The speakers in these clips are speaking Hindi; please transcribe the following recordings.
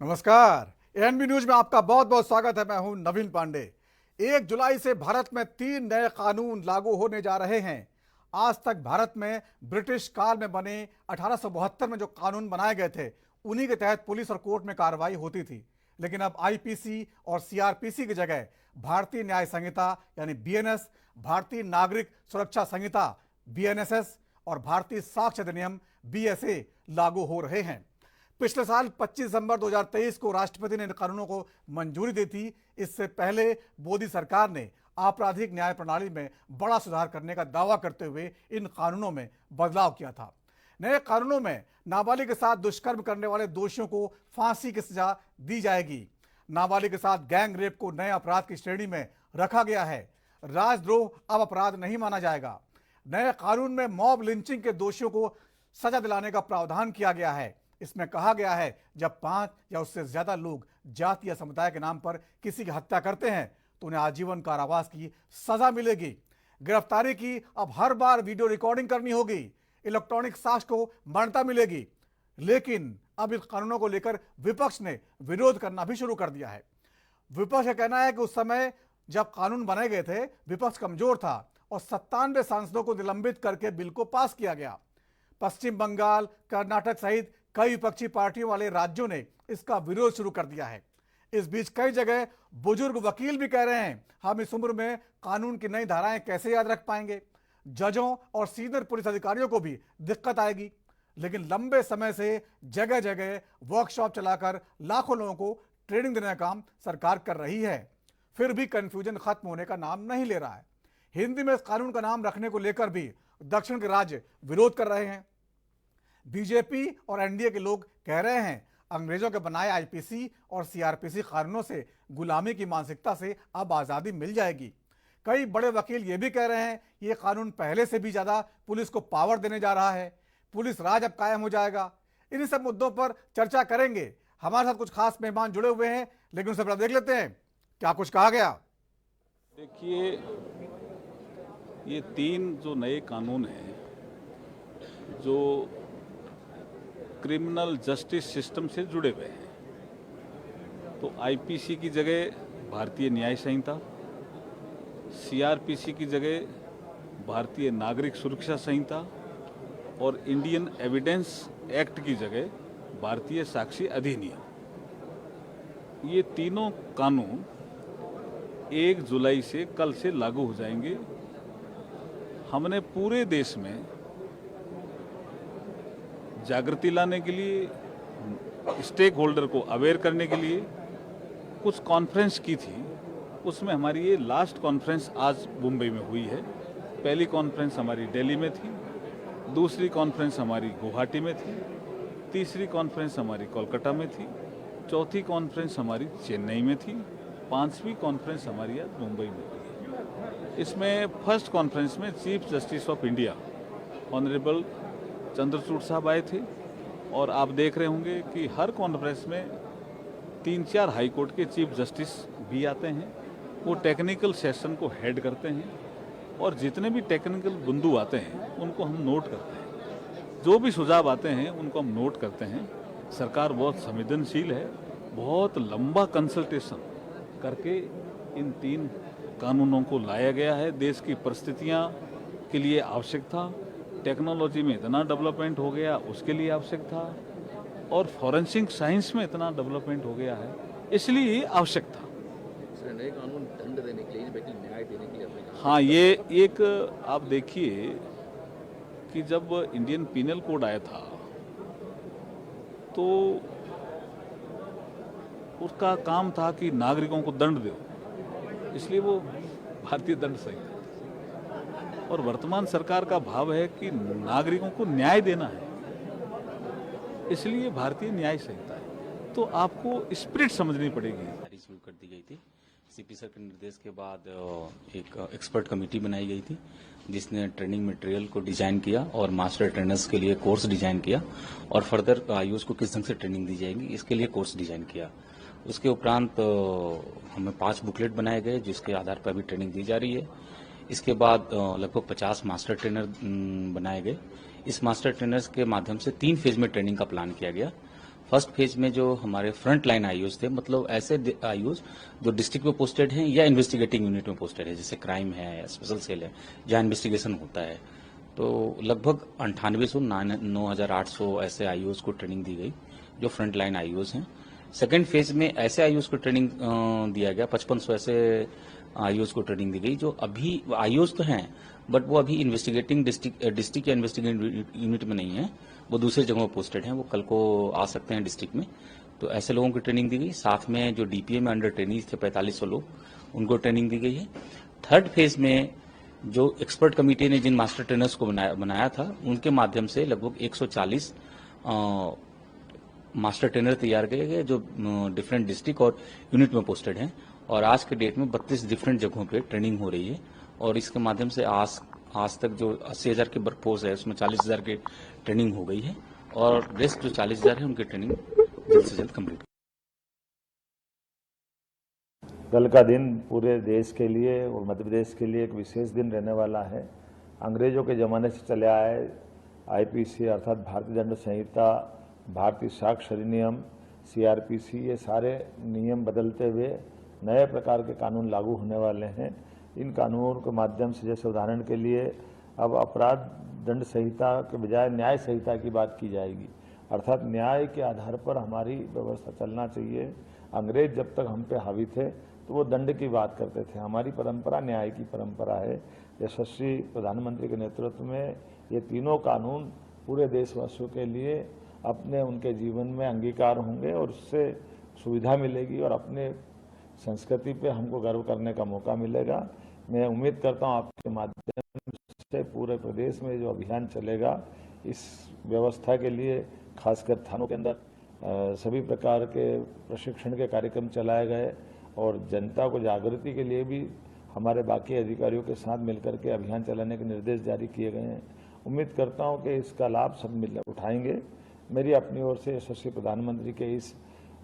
नमस्कार। एएनबी न्यूज में आपका बहुत बहुत स्वागत है। मैं हूं नवीन पांडे। 1 जुलाई से भारत में 3 नए कानून लागू होने जा रहे हैं। आज तक भारत में ब्रिटिश काल में बने 1872 में जो कानून बनाए गए थे, उन्हीं के तहत पुलिस और कोर्ट में कार्रवाई होती थी। लेकिन अब आईपीसी और सीआरपीसी की जगह भारतीय न्याय संहिता यानी बीएनएस, भारतीय नागरिक सुरक्षा संहिता बीएनएसएस और भारतीय साक्ष्य अधिनियम बीएसए लागू हो रहे हैं। पिछले साल 25 दिसंबर 2023 को राष्ट्रपति ने इन कानूनों को मंजूरी दी थी। इससे पहले मोदी सरकार ने आपराधिक न्याय प्रणाली में बड़ा सुधार करने का दावा करते हुए इन कानूनों में बदलाव किया था। नए कानूनों में नाबालिग के साथ दुष्कर्म करने वाले दोषियों को फांसी की सजा दी जाएगी। नाबालिग के साथ गैंग रेप को नए अपराध की श्रेणी में रखा गया है। राजद्रोह अब अपराध नहीं माना जाएगा। नए कानून में मॉब लिंचिंग के दोषियों को सजा दिलाने का प्रावधान किया गया है। इसमें कहा गया है जब 5 या उससे ज्यादा लोग जाति या समुदाय के नाम पर किसी की हत्या करते हैं तो उन्हें आजीवन कारावास की सजा मिलेगी। गिरफ्तारी की अब हर बार वीडियो रिकॉर्डिंग करनी होगी। इलेक्ट्रॉनिक साक्ष्य को मान्यता मिलेगी। लेकिन अब इन कानूनों को लेकर विपक्ष ने विरोध करना भी शुरू कर दिया है। विपक्ष का कहना है कि उस समय जब कानून बनाए गए थे, विपक्ष कमजोर था और 97 सांसदों को निलंबित करके बिल को पास किया गया। पश्चिम बंगाल, कर्नाटक सहित कई विपक्षी पार्टियों वाले राज्यों ने इसका विरोध शुरू कर दिया है। इस बीच कई जगह बुजुर्ग वकील भी कह रहे हैं, हम इस उम्र में कानून की नई धाराएं कैसे याद रख पाएंगे। जजों और सीनियर पुलिस अधिकारियों को भी दिक्कत आएगी। लेकिन लंबे समय से जगह जगह वर्कशॉप चलाकर लाखों लोगों को ट्रेनिंग देने का काम सरकार कर रही है, फिर भी कंफ्यूजन खत्म होने का नाम नहीं ले रहा है। हिंदी में इस कानून का नाम रखने को लेकर भी दक्षिण के राज्य विरोध कर रहे हैं। बीजेपी और एनडीए के लोग कह रहे हैं अंग्रेजों के बनाए आईपीसी और सीआरपीसी कानूनों से गुलामी की मानसिकता से अब आज़ादी मिल जाएगी। कई बड़े वकील ये भी कह रहे हैं ये कानून पहले से भी ज़्यादा पुलिस को पावर देने जा रहा है। पुलिस राज अब कायम हो जाएगा। इन सब मुद्दों पर चर्चा करेंगे। हमारे साथ कुछ खास मेहमान जुड़े हुए हैं, लेकिन उनसे पहले देख लेते हैं क्या कुछ कहा गया। देखिए, ये 3 जो नए कानून हैं जो क्रिमिनल जस्टिस सिस्टम से जुड़े हुए हैं, तो आईपीसी की जगह भारतीय न्याय संहिता, सीआरपीसी की जगह भारतीय नागरिक सुरक्षा संहिता और इंडियन एविडेंस एक्ट की जगह भारतीय साक्षी अधिनियम, ये तीनों कानून 1 जुलाई से कल से लागू हो जाएंगे। हमने पूरे देश में जागृति लाने के लिए, स्टेक होल्डर को अवेयर करने के लिए कुछ कॉन्फ्रेंस की थी। उसमें हमारी ये लास्ट कॉन्फ्रेंस आज मुंबई में हुई है। पहली कॉन्फ्रेंस हमारी दिल्ली में थी, दूसरी कॉन्फ्रेंस हमारी गुवाहाटी में थी, तीसरी कॉन्फ्रेंस हमारी कोलकाता में थी, चौथी कॉन्फ्रेंस हमारी चेन्नई में थी, 5वीं कॉन्फ्रेंस हमारी आज मुंबई में हुई है। इसमें फर्स्ट कॉन्फ्रेंस में chief justice of India honourable Chandrachud साहब आए थे और आप देख रहे होंगे कि हर कॉन्फ्रेंस में 3-4 हाई कोर्ट के चीफ जस्टिस भी आते हैं। वो टेक्निकल सेशन को हेड करते हैं और जितने भी टेक्निकल बिंदु आते हैं उनको हम नोट करते हैं। जो भी सुझाव आते हैं उनको हम नोट करते हैं। सरकार बहुत संवेदनशील है। बहुत लंबा कंसल्टेशन करके इन 3 कानूनों को लाया गया है। देश की परिस्थितियाँ के लिए आवश्यक था, टेक्नोलॉजी में इतना डेवलपमेंट हो गया उसके लिए आवश्यक था, और फॉरेंसिक साइंस में इतना डेवलपमेंट हो गया है इसलिए ये आवश्यक था। नए कानून दंड देने के लिए, बल्कि न्याय देने के लिए अपने हाँ, ये एक आप देखिए कि जब इंडियन पीनल कोड आया था तो उसका काम था कि नागरिकों को दंड दो, इसलिए वो भारतीय दंड संहिता। और वर्तमान सरकार का भाव है कि नागरिकों को न्याय देना है, इसलिए भारतीय न्याय संहिता है। तो आपको स्पिरिट समझनी पड़ेगी। शुरू कर दी गई थी। सीपी सर के निर्देश के बाद एक एक्सपर्ट कमेटी बनाई गई थी जिसने ट्रेनिंग मटेरियल को डिजाइन किया और मास्टर ट्रेनर्स के लिए कोर्स डिजाइन किया और फर्दर आयुष को किस ढंग से ट्रेनिंग दी जाएगी इसके लिए कोर्स डिजाइन किया। उसके उपरांत हमें 5 बुकलेट बनाए गए जिसके आधार पर अभी ट्रेनिंग दी जा रही है। इसके बाद लगभग 50 मास्टर ट्रेनर बनाए गए। इस मास्टर ट्रेनर्स के माध्यम से 3 फेज में ट्रेनिंग का प्लान किया गया। फर्स्ट फेज में जो हमारे फ्रंट लाइन आईओज थे, मतलब ऐसे आईओज जो डिस्ट्रिक्ट में पोस्टेड हैं या इन्वेस्टिगेटिंग यूनिट में पोस्टेड है, जैसे क्राइम है या स्पेशल सेल है जहाँ इन्वेस्टिगेशन होता है, तो लगभग 9800 ऐसे आईओज को ट्रेनिंग दी गई जो फ्रंट लाइन आईओज हैं। सेकेंड फेज में ऐसे आईओज को ट्रेनिंग दिया गया, 5500 ऐसे आईओज को ट्रेनिंग दी गई जो अभी आईओज तो हैं बट वो अभी इन्वेस्टिगेटिंग डिस्ट्रिक्ट या इन्वेस्टिगेटिंग यूनिट में नहीं है, वो दूसरे जगहों पर पोस्टेड हैं, वो कल को आ सकते हैं डिस्ट्रिक्ट में। तो ऐसे लोगों की ट्रेनिंग दी गई। साथ में जो डीपीए में अंडर ट्रेनिंग थे 4500 लोग, उनको ट्रेनिंग दी गई है। थर्ड फेज में जो एक्सपर्ट कमेटी ने जिन मास्टर ट्रेनर्स को बनाया था उनके माध्यम से लगभग 140 मास्टर ट्रेनर तैयार किए गए जो डिफरेंट डिस्ट्रिक्ट और यूनिट में पोस्टेड हैं, और आज के डेट में 32 डिफरेंट जगहों पे ट्रेनिंग हो रही है। और इसके माध्यम से आज तक जो 80,000 की वर्कफोर्स है उसमें 40,000 की ट्रेनिंग हो गई है, और रेस्ट जो 40,000 है उनकी ट्रेनिंग जल्द से जल्द कंप्लीट। कल का दिन पूरे देश के लिए और मध्य प्रदेश के लिए एक विशेष दिन रहने वाला है। अंग्रेजों के ज़माने से चले आए आईपीसी अर्थात भारतीय दंड संहिता, भारतीय साक्ष्य अधिनियम, सीआरपीसी, ये सारे नियम बदलते हुए नए प्रकार के कानून लागू होने वाले हैं। इन कानूनों के माध्यम से, जैसे उदाहरण के लिए अब अपराध दंड संहिता के बजाय न्याय संहिता की बात की जाएगी, अर्थात न्याय के आधार पर हमारी व्यवस्था चलना चाहिए। अंग्रेज जब तक हम पे हावी थे तो वो दंड की बात करते थे, हमारी परंपरा न्याय की परंपरा है। यशस्वी प्रधानमंत्री के नेतृत्व में ये तीनों कानून पूरे देशवासियों के लिए अपने उनके जीवन में अंगीकार होंगे और उससे सुविधा मिलेगी और अपने संस्कृति पे हमको गर्व करने का मौका मिलेगा। मैं उम्मीद करता हूँ आपके माध्यम से पूरे प्रदेश में जो अभियान चलेगा, इस व्यवस्था के लिए खासकर थानों के अंदर सभी प्रकार के प्रशिक्षण के कार्यक्रम चलाए गए और जनता को जागृति के लिए भी हमारे बाकी अधिकारियों के साथ मिलकर के अभियान चलाने के निर्देश जारी किए गए हैं। उम्मीद करता हूं कि इसका लाभ सब मिल उठाएंगे। मेरी अपनी ओर से यशस्वी प्रधानमंत्री के इस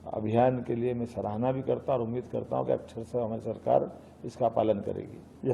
अभियान के लिए मैं सराहना भी करता हूं और उम्मीद करता हूं कि अक्षर से हमारी सरकार इसका पालन करेगी।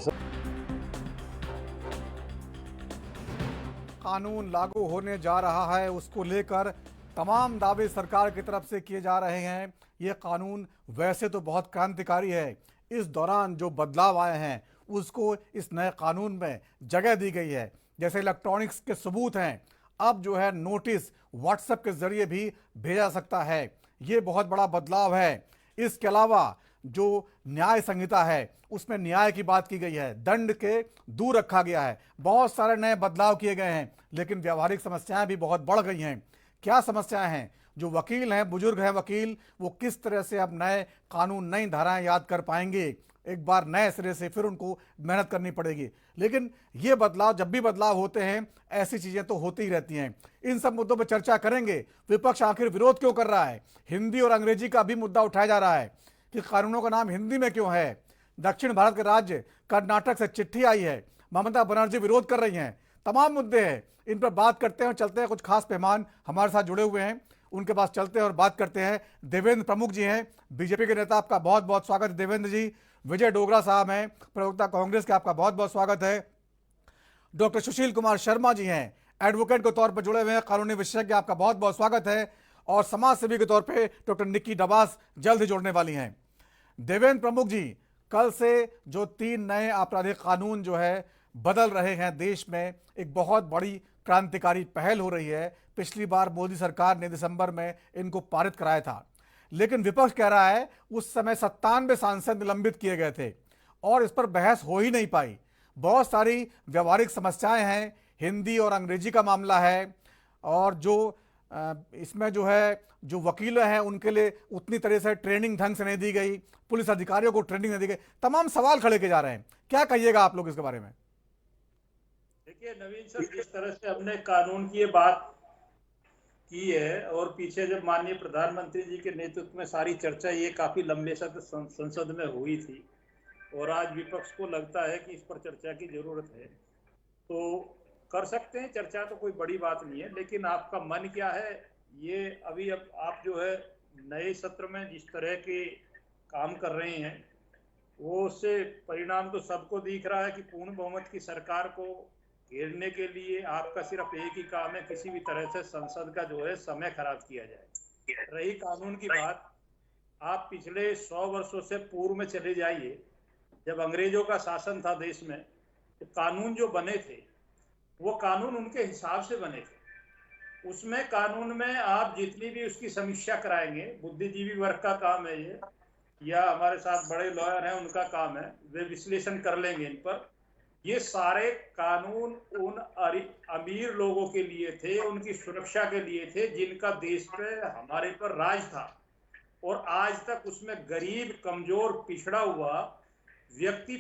कानून लागू होने जा रहा है, उसको लेकर तमाम दावे सरकार की तरफ से किए जा रहे हैं। ये कानून वैसे तो बहुत क्रांतिकारी है, इस दौरान जो बदलाव आए हैं उसको इस नए कानून में जगह दी गई है। जैसे इलेक्ट्रॉनिक्स के सबूत हैं, अब जो है नोटिस व्हाट्सएप के जरिए भी भेजा सकता है, ये बहुत बड़ा बदलाव है। इसके अलावा जो न्याय संहिता है उसमें न्याय की बात की गई है, दंड के दूर रखा गया है। बहुत सारे नए बदलाव किए गए हैं, लेकिन व्यावहारिक समस्याएं भी बहुत बढ़ गई हैं। क्या समस्याएं हैं? जो वकील हैं, बुजुर्ग हैं वकील, वो किस तरह से अब नए कानून, नई धाराएं याद कर पाएंगे? एक बार नए सिरे से फिर उनको मेहनत करनी पड़ेगी। लेकिन ये बदलाव, जब भी बदलाव होते हैं ऐसी चीजें तो होती ही रहती हैं। इन सब मुद्दों पर चर्चा करेंगे। विपक्ष आखिर विरोध क्यों कर रहा है? हिंदी और अंग्रेजी का भी मुद्दा उठाया जा रहा है कि कानूनों का नाम हिंदी में क्यों है। दक्षिण भारत के राज्य कर्नाटक से चिट्ठी आई है, ममता बनर्जी विरोध कर रही हैं। तमाम मुद्दे हैं, इन पर बात करते हैं। चलते हैं, कुछ खास मेहमान हमारे साथ जुड़े हुए हैं, उनके पास चलते हैं और बात करते हैं। देवेंद्र प्रमुख जी हैं, बीजेपी के नेता, आपका बहुत बहुत स्वागत है देवेंद्र जी। विजय डोगरा साहब हैं, प्रवक्ता कांग्रेस के, आपका बहुत बहुत स्वागत है। डॉक्टर सुशील कुमार शर्मा जी हैं, एडवोकेट के तौर पर जुड़े हुए हैं, कानूनी विशेषज्ञ, आपका बहुत बहुत स्वागत है। और समाज सेवी के तौर पे डॉक्टर निक्की डबास जल्द ही जुड़ने वाली हैं। देवेंद्र प्रमुख जी, कल से जो 3 नए आपराधिक कानून जो है बदल रहे हैं देश में, एक बहुत बड़ी क्रांतिकारी पहल हो रही है। पिछली बार मोदी सरकार ने दिसंबर में इनको पारित कराया था, लेकिन विपक्ष कह रहा है उस समय 97 सांसद निलंबित किए गए थे और इस पर बहस हो ही नहीं पाई। बहुत सारी व्यवहारिक समस्याएं हैं, हिंदी और अंग्रेजी का मामला है, और जो इसमें जो है जो वकील हैं उनके लिए उतनी तरह से ट्रेनिंग ढंग से नहीं दी गई, पुलिस अधिकारियों को ट्रेनिंग नहीं दी गई। तमाम सवाल खड़े किए जा रहे हैं। क्या कहिएगा आप लोग इसके बारे में? देखिए नवीन सर, जिस तरह से हमने कानून की ये बात की है और पीछे जब माननीय प्रधानमंत्री जी के नेतृत्व में सारी चर्चा ये काफी लंबे सत्र संसद में हुई थी और आज विपक्ष को लगता है कि इस पर चर्चा की जरूरत है, तो कर सकते हैं चर्चा, तो कोई बड़ी बात नहीं है। लेकिन आपका मन क्या है ये अभी, अब आप जो है नए सत्र में जिस तरह के काम कर रहे हैं वो उससे परिणाम तो सबको दिख रहा है कि पूर्ण बहुमत की सरकार को घेरने के लिए आपका सिर्फ एक ही काम है, किसी भी तरह से संसद का जो है समय खराब किया जाए। रही कानून की बात, आप पिछले 100 वर्षों से पूर्व में चले जाइए, जब अंग्रेजों का शासन था देश में, तो कानून जो बने थे वो कानून उनके हिसाब से बने थे। उसमें कानून में आप जितनी भी उसकी समीक्षा कराएंगे, बुद्धिजीवी वर्ग का काम है ये, या हमारे साथ बड़े लॉयर हैं उनका काम है, वे विश्लेषण कर लेंगे इन पर। ये सारे कानून उन अमीर लोगों के लिए थे, उनकी सुरक्षा के लिए थे, जिनका देश पे हमारे पर राज था, और आज तक उसमें गरीब, कमजोर, पिछड़ा हुआ व्यक्ति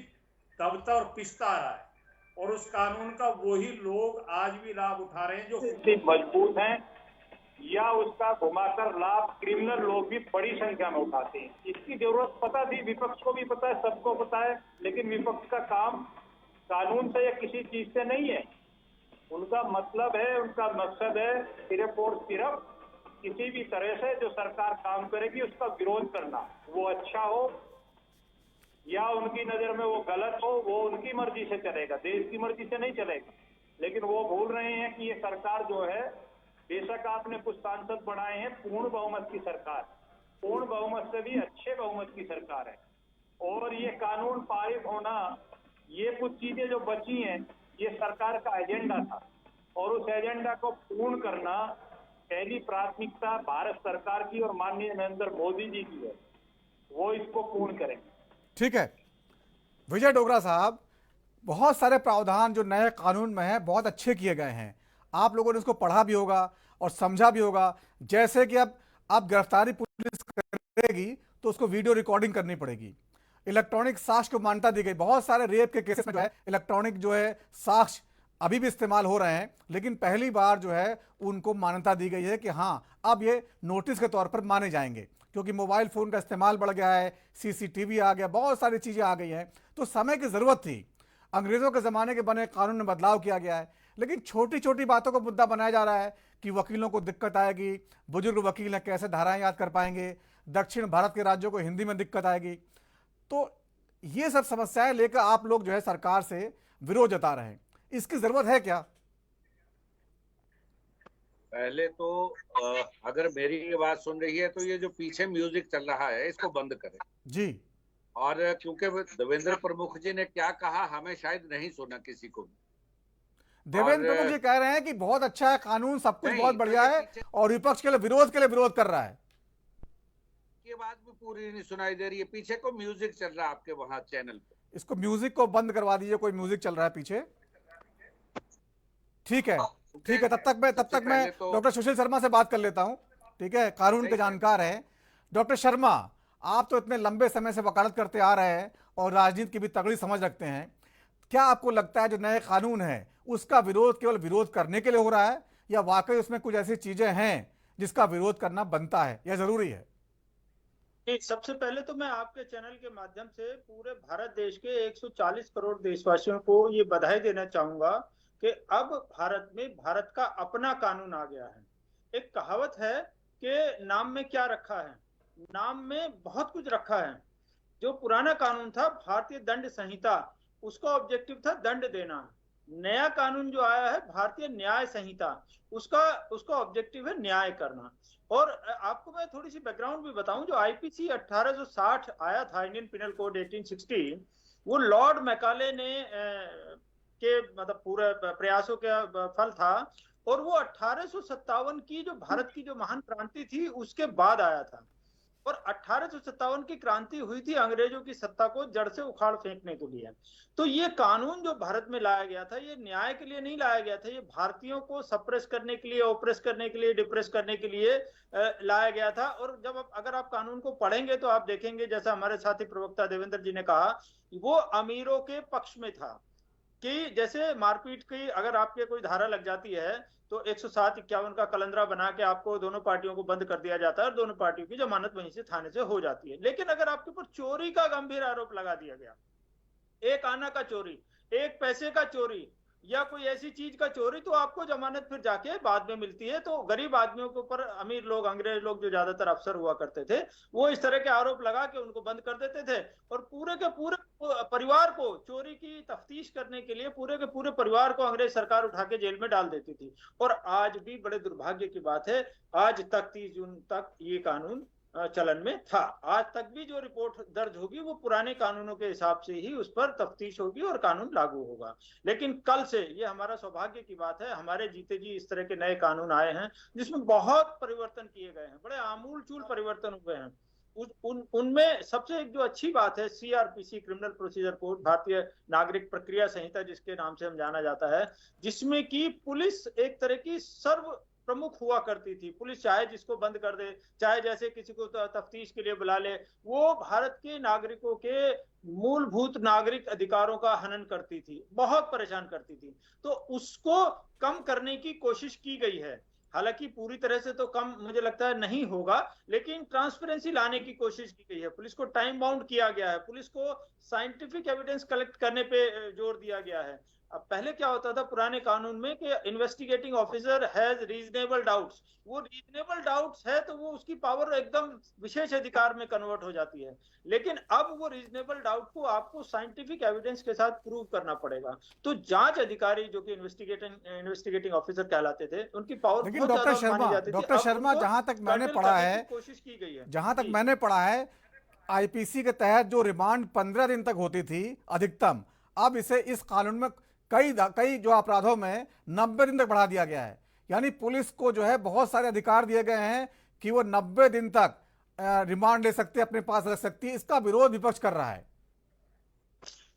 दबता और पिसता आ रहा है, और उस कानून का वही लोग आज भी लाभ उठा रहे हैं जो मजबूत हैं, या उसका घुमाकर लाभ क्रिमिनल लोग भी बड़ी संख्या में उठाते हैं। इसकी जरूरत पता थी, विपक्ष को भी पता है, सबको पता है, लेकिन विपक्ष का काम कानून से या किसी चीज से नहीं है। उनका मतलब है, उनका मकसद है सिर्फ और सिर्फ किसी भी तरह से जो सरकार काम करेगी उसका विरोध करना, वो अच्छा हो या उनकी नजर में वो गलत हो, वो उनकी मर्जी से चलेगा, देश की मर्जी से नहीं चलेगा। लेकिन वो भूल रहे हैं कि ये सरकार जो है, बेशक आपने कुछ सांसद बनाए हैं, पूर्ण बहुमत की सरकार, पूर्ण बहुमत से भी अच्छे बहुमत की सरकार है, और ये कानून पारित होना, ये कुछ चीजें जो बची हैं, ये सरकार का एजेंडा था, और उस एजेंडा को पूर्ण करना पहली प्राथमिकता भारत सरकार की और माननीय नरेंद्र मोदी जी की है, वो इसको पूर्ण करेंगे। ठीक है विजय डोगरा साहब, बहुत सारे प्रावधान जो नए कानून में हैं बहुत अच्छे किए गए हैं, आप लोगों ने उसको पढ़ा भी होगा और समझा भी होगा। जैसे कि अब गिरफ्तारी पुलिस करेगी तो उसको वीडियो रिकॉर्डिंग करनी पड़ेगी, इलेक्ट्रॉनिक साक्ष्य को मान्यता दी गई। बहुत सारे रेप के केसेस में जो है इलेक्ट्रॉनिक जो है साक्ष्य अभी भी इस्तेमाल हो रहे हैं, लेकिन पहली बार जो है उनको मान्यता दी गई है कि हाँ अब ये नोटिस के तौर पर माने जाएंगे, क्योंकि मोबाइल फ़ोन का इस्तेमाल बढ़ गया है, सीसीटीवी आ गया, बहुत सारी चीज़ें आ गई हैं, तो समय की ज़रूरत थी। अंग्रेज़ों के ज़माने के बने कानून में बदलाव किया गया है, लेकिन छोटी छोटी बातों को मुद्दा बनाया जा रहा है कि वकीलों को दिक्कत आएगी, बुजुर्ग वकील हैं कैसे धाराएं याद कर पाएंगे, दक्षिण भारत के राज्यों को हिंदी में दिक्कत आएगी। तो ये सब समस्याएं लेकर आप लोग जो है सरकार से विरोध जता रहे हैं, इसकी ज़रूरत है क्या? पहले तो अगर मेरी ये बात सुन रही है तो ये जो पीछे म्यूजिक चल रहा है इसको बंद करें जी। और क्योंकि देवेंद्र प्रमुख जी ने क्या कहा हमें शायद नहीं सुना किसी को भी। देवेंद्र प्रमुख जी कह रहे हैं कि बहुत अच्छा है कानून, सब कुछ बहुत बढ़िया है, पीछे और विपक्ष के लिए विरोध कर रहा है। ये बात भी पूरी नहीं सुनाई दे रही है, पीछे को म्यूजिक चल रहा है आपके वहां चैनल पे। इसको म्यूजिक को बंद करवा दीजिए, कोई म्यूजिक चल रहा है पीछे। ठीक है ठीक है, तब तक मैं डॉक्टर सुशील शर्मा से बात कर लेता हूं। ठीक है, कानून के जानकार हैं डॉक्टर शर्मा, आप तो इतने लंबे समय से वकालत करते आ रहे हैं और राजनीति की भी तगड़ी समझ रखते हैं, क्या आपको लगता है जो नए कानून है उसका विरोध केवल विरोध करने के लिए हो रहा है, या वाकई उसमें कुछ ऐसी चीजें हैं जिसका विरोध करना बनता है या जरूरी है? सबसे पहले तो मैं आपके चैनल के माध्यम से पूरे भारत देश के 140 करोड़ देशवासियों को ये बधाई देना चाहूंगा कि अब भारत में भारत का अपना कानून आ गया है। एक कहावत है कि नाम में क्या रखा है, नाम में बहुत कुछ रखा है। जो पुराना कानून था भारतीय दंड संहिता, उसका ऑब्जेक्टिव था दंड देना। नया कानून जो आया है भारतीय न्याय संहिता, उसका ऑब्जेक्टिव है न्याय करना। और आपको मैं थोड़ी सी बैकग्राउंड भी बताऊं, जो आईपीसी 1860 आया था, इंडियन पिनल कोड 1860, वो लॉर्ड मैकाले ने के मतलब पूरे प्रयासों का फल था, और वो 1857 की जो भारत की जो महान क्रांति थी उसके बाद आया था। और 1857 की क्रांति हुई थी अंग्रेजों की सत्ता को जड़ से उखाड़ फेंकने के लिए। तो ये कानून जो भारत में लाया गया था, ये न्याय के लिए नहीं लाया गया था, ये भारतीयों को सप्रेस करने के लिए, ओप्रेस करने के लिए, डिप्रेस करने के लिए लाया गया था। और जब अगर आप कानून को पढ़ेंगे तो आप देखेंगे, जैसा हमारे साथी प्रवक्ता देवेंद्र जी ने कहा, वो अमीरों के पक्ष में था। कि जैसे मारपीट की अगर आपके कोई धारा लग जाती है तो 107-51 का कलंदरा बना के आपको दोनों पार्टियों को बंद कर दिया जाता है और दोनों पार्टियों की जमानत वहीं से थाने से हो जाती है। लेकिन अगर आपके ऊपर चोरी का गंभीर आरोप लगा दिया गया, एक आना का चोरी, एक पैसे का चोरी, या कोई ऐसी चीज का चोरी, तो आपको जमानत फिर जाके बाद में मिलती है। तो गरीब आदमियों के ऊपर अमीर लोग, अंग्रेज लोग जो ज्यादातर अफसर हुआ करते थे, वो इस तरह के आरोप लगा के उनको बंद कर देते थे और पूरे के पूरे परिवार को चोरी की तफ्तीश करने के लिए पूरे के पूरे परिवार को अंग्रेज सरकार उठा के जेल में डाल देती थी। और आज भी बड़े दुर्भाग्य की बात है, आज तक 30 जून तक ये कानून चलन में था। आज तक भी जो रिपोर्ट दर्ज होगी वो पुराने कानूनों के हिसाब से ही उस पर तफ्तीश होगी और कानून लागू होगा। लेकिन कल से, ये हमारा सौभाग्य की बात है, हमारे जीते जी इस तरह के नए कानून आए हैं जिसमें बहुत परिवर्तन किए गए हैं, बड़े आमूल चूल परिवर्तन हुए हैं। उनमें सबसे एक जो अच्छी बात है, सीआरपीसी, क्रिमिनल प्रोसीजर कोड, भारतीय नागरिक प्रक्रिया संहिता जिसके नाम से हम जाना जाता है, जिसमें कि पुलिस एक तरह की सर्व प्रमुख हुआ करती थी। पुलिस चाहे जिसको बंद कर दे, चाहे जैसे किसी को तफ्तीश के लिए बुला ले, वो भारत के नागरिकों के मूलभूत नागरिक अधिकारों का हनन करती थी, बहुत परेशान करती थी। तो उसको कम करने की कोशिश की गई है। हालांकि पूरी तरह से तो कम मुझे लगता है नहीं होगा, लेकिन ट्रांसपेरेंसी लाने की कोशिश की गई है। पुलिस को टाइम बाउंड किया गया है, पुलिस को साइंटिफिक एविडेंस कलेक्ट करने पे जोर दिया गया है। अब पहले क्या होता था पुराने कानून में कि investigating officer has reasonable doubts, वो रीजनेबल डाउट्स है तो वो उसकी पावर एकदम विशेष अधिकार में कन्वर्ट हो जाती है। लेकिन अब वो रीजनेबल डाउट को आपको साइंटिफिक एविडेंस के साथ प्रूव करना पड़ेगा। तो जांच अधिकारी जो कि इन्वेस्टिगेटिंग ऑफिसर कहलाते थे, उनकी पावर लेकिन डॉक्टर शर्मा जहां तक मैंने पढ़ा है, कोशिश की गई है, जहां तक मैंने पढ़ा है, आईपीसी के तहत जो रिमांड 15 दिन तक होती थी अधिकतम, अब इसे इस कानून में कई जो अपराधों में 90 दिन तक बढ़ा दिया गया है। यानी पुलिस को जो है बहुत सारे अधिकार दिए गए हैं कि वो 90 दिन तक रिमांड ले सकती है, अपने पास रख सकती है। इसका विरोध विपक्ष कर रहा है।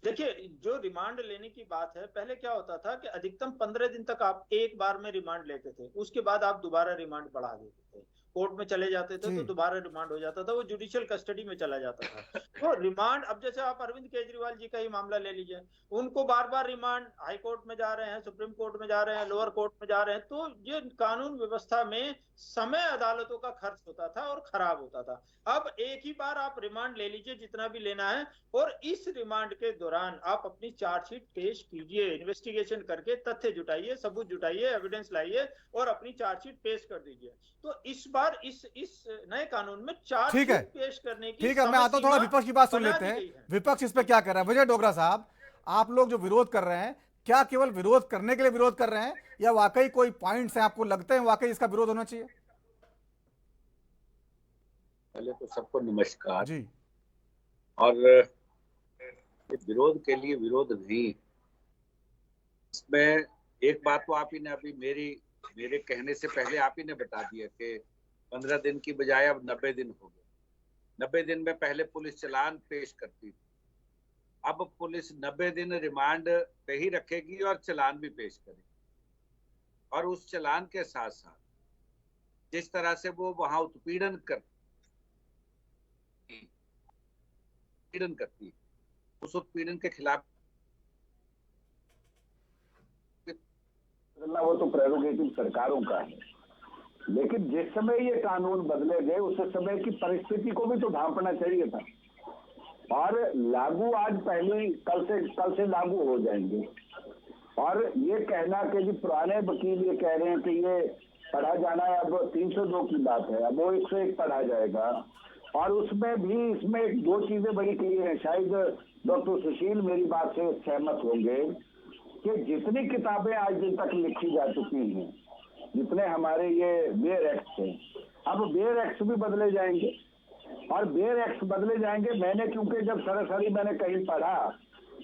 देखिए, जो रिमांड लेने की बात है, पहले क्या होता था कि अधिकतम 15 दिन तक आप एक बार में रिमांड लेते थे, उसके बाद आप दोबारा रिमांड बढ़ा देते थे, कोर्ट में चले जाते थे तो दोबारा रिमांड हो जाता था, वो जुडिशियल कस्टडी में चला जाता था। तो रिमांड, अब जैसे आप अरविंद केजरीवाल जी का ही मामला ले लीजिए, उनको बार बार रिमांड, हाई कोर्ट में जा रहे हैं, सुप्रीम कोर्ट में जा रहे हैं, लोअर कोर्ट में जा रहे हैं। तो ये कानून व्यवस्था में समय अदालतों का खर्च होता था और खराब होता था। अब एक ही बार आप रिमांड ले लीजिए जितना भी लेना है, और इस रिमांड के दौरान आप अपनी चार्जशीट पेश कीजिए, इन्वेस्टिगेशन करके तथ्य जुटाइए, सबूत जुटाइए, एविडेंस लाइए और अपनी चार्जशीट पेश कर दीजिए। तो इस बार इस नए कानून में चार्जशीट पेश करने की, ठीक है, मैं आता हूं, थोड़ा विपक्ष की बात सुन लेते हैं। विपक्ष इस पे क्या कर रहा है? विजय डोगरा साहब, आप लोग जो विरोध कर रहे हैं, क्या केवल विरोध करने के लिए विरोध कर रहे हैं या वाकई कोई पॉइंट्स हैं आपको लगते हैं वाकई इसका विरोध होना चाहिए? पहले तो सबको नमस्कार जी। और विरोध के लिए विरोध नहीं, इसमें एक बात तो आप ही ने अभी मेरे कहने से पहले आप ही ने बता दिया कि 15 दिन की बजाय अब 90 दिन हो गए। 90 दिन में पहले पुलिस चालान पेश करती थी, अब पुलिस 90 दिन रिमांड पे ही रखेगी और चालान भी पेश करेगी। और उस चालान के साथ साथ जिस तरह से वो वहां उत्पीड़न करती, उस उत्पीड़न के खिलाफ वो तो प्रेरोगेटिव सरकारों का है। लेकिन जिस समय ये कानून बदले गए उस समय की परिस्थिति को भी तो ढांपना चाहिए था। और लागू आज कल से लागू हो जाएंगे। और ये कहना कि जी पुराने वकील ये कह रहे हैं कि ये पढ़ा जाना है, अब 302 की बात है, अब वो 101 पढ़ा जाएगा। और उसमें भी इसमें 2 चीजें बड़ी क्लियर है, शायद डॉक्टर सुशील मेरी बात से सहमत होंगे कि जितनी किताबें आज दिन तक लिखी जा चुकी हैं, जितने हमारे ये बेयर एक्ट हैं, अब बेयर एक्ट भी बदले जाएंगे। और बेयर एक्ट बदले जाएंगे, मैंने क्योंकि जब सरासरी मैंने कहीं पढ़ा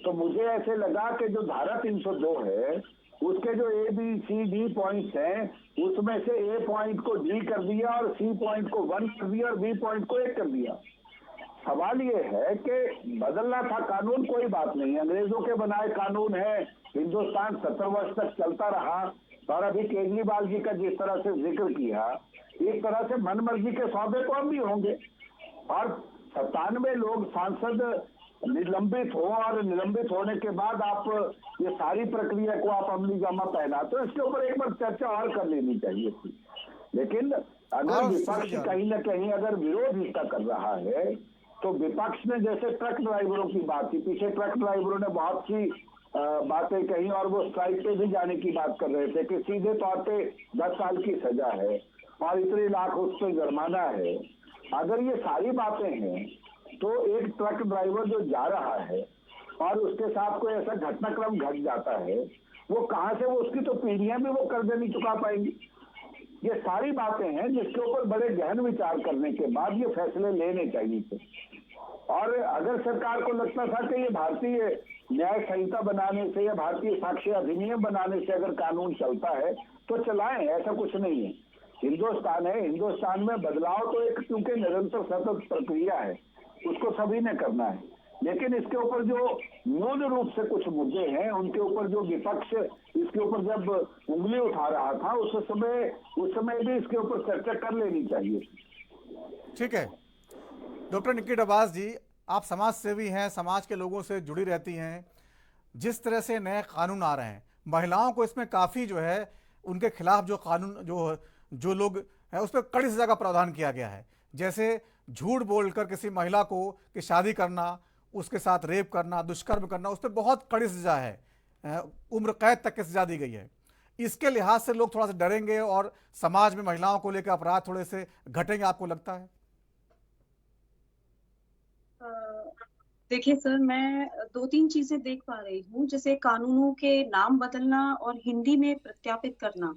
तो मुझे ऐसे लगा कि जो धारा 302 है उसके जो ABCD पॉइंट्स हैं उसमें से A पॉइंट को D कर दिया और C पॉइंट को 1 कर दिया और B पॉइंट को 1 कर दिया। सवाल ये है कि बदलना था कानून, कोई बात नहीं, अंग्रेजों के बनाए कानून है, हिंदुस्तान 70 वर्ष तक चलता रहा। और अभी केजरीवाल जी का जिस तरह से जिक्र किया, इस तरह से मनमर्जी के सौदे तो अब भी होंगे। और 97 लोग सांसद निलंबित हो और निलंबित होने के बाद आप ये सारी प्रक्रिया को आप अमली जामा पहनाते हो, इसके ऊपर एक बार चर्चा और कर लेनी चाहिए थी। लेकिन अगर विपक्ष कहीं न कहीं अगर विरोध इसका कर रहा है तो विपक्ष ने, जैसे ट्रक ड्राइवरों की बात थी, पीछे ट्रक ड्राइवरों ने बहुत सी बातें कही और वो स्ट्राइक पे भी जाने की बात कर रहे थे कि सीधे तौर पे 10 साल की सजा है और इतने लाख उस पर जुर्माना है। अगर ये सारी बातें हैं तो एक ट्रक ड्राइवर जो जा रहा है और उसके साथ कोई ऐसा घटनाक्रम घट जाता है, वो कहां से, वो उसकी तो पीढ़ियां भी वो कर्जे नहीं चुका पाएंगी। ये सारी बातें हैं जिसके ऊपर बड़े गहन विचार करने के बाद ये फैसले लेने चाहिए थे। और अगर सरकार को लगता था कि ये भारतीय न्याय संहिता बनाने से या भारतीय साक्ष्य अधिनियम बनाने से अगर कानून चलता है तो चलाएं, ऐसा कुछ नहीं है। हिंदुस्तान है, हिंदुस्तान में बदलाव तो एक क्योंकि निरंतर सतत प्रक्रिया है, उसको सभी ने करना है। लेकिन इसके ऊपर जो मूल रूप से कुछ मुद्दे हैं, उनके ऊपर जो विपक्ष इसके ऊपर जब उंगली उठा रहा था उस समय भी इसके ऊपर चर्चा कर लेनी चाहिए। ठीक है डॉक्टर निकी डबास जी, आप समाज सेवी हैं, समाज के लोगों से जुड़ी रहती हैं। जिस तरह से नए कानून आ रहे हैं, महिलाओं को इसमें काफ़ी जो है उनके खिलाफ जो कानून जो लोग हैं उस पर कड़ी सजा का प्रावधान किया गया है। जैसे झूठ बोलकर किसी महिला को कि शादी करना, उसके साथ रेप करना, दुष्कर्म करना, उस पर बहुत कड़ी सजा है, उम्र कैद तक की सजा दी गई है। इसके लिहाज से लोग थोड़ा सा डरेंगे और समाज में महिलाओं को लेकर अपराध थोड़े से घटेंगे, आपको लगता है? देखिए सर, मैं 2-3 चीजें देख पा रही हूँ, जैसे कानूनों के नाम बदलना और हिंदी में प्रत्यापित करना।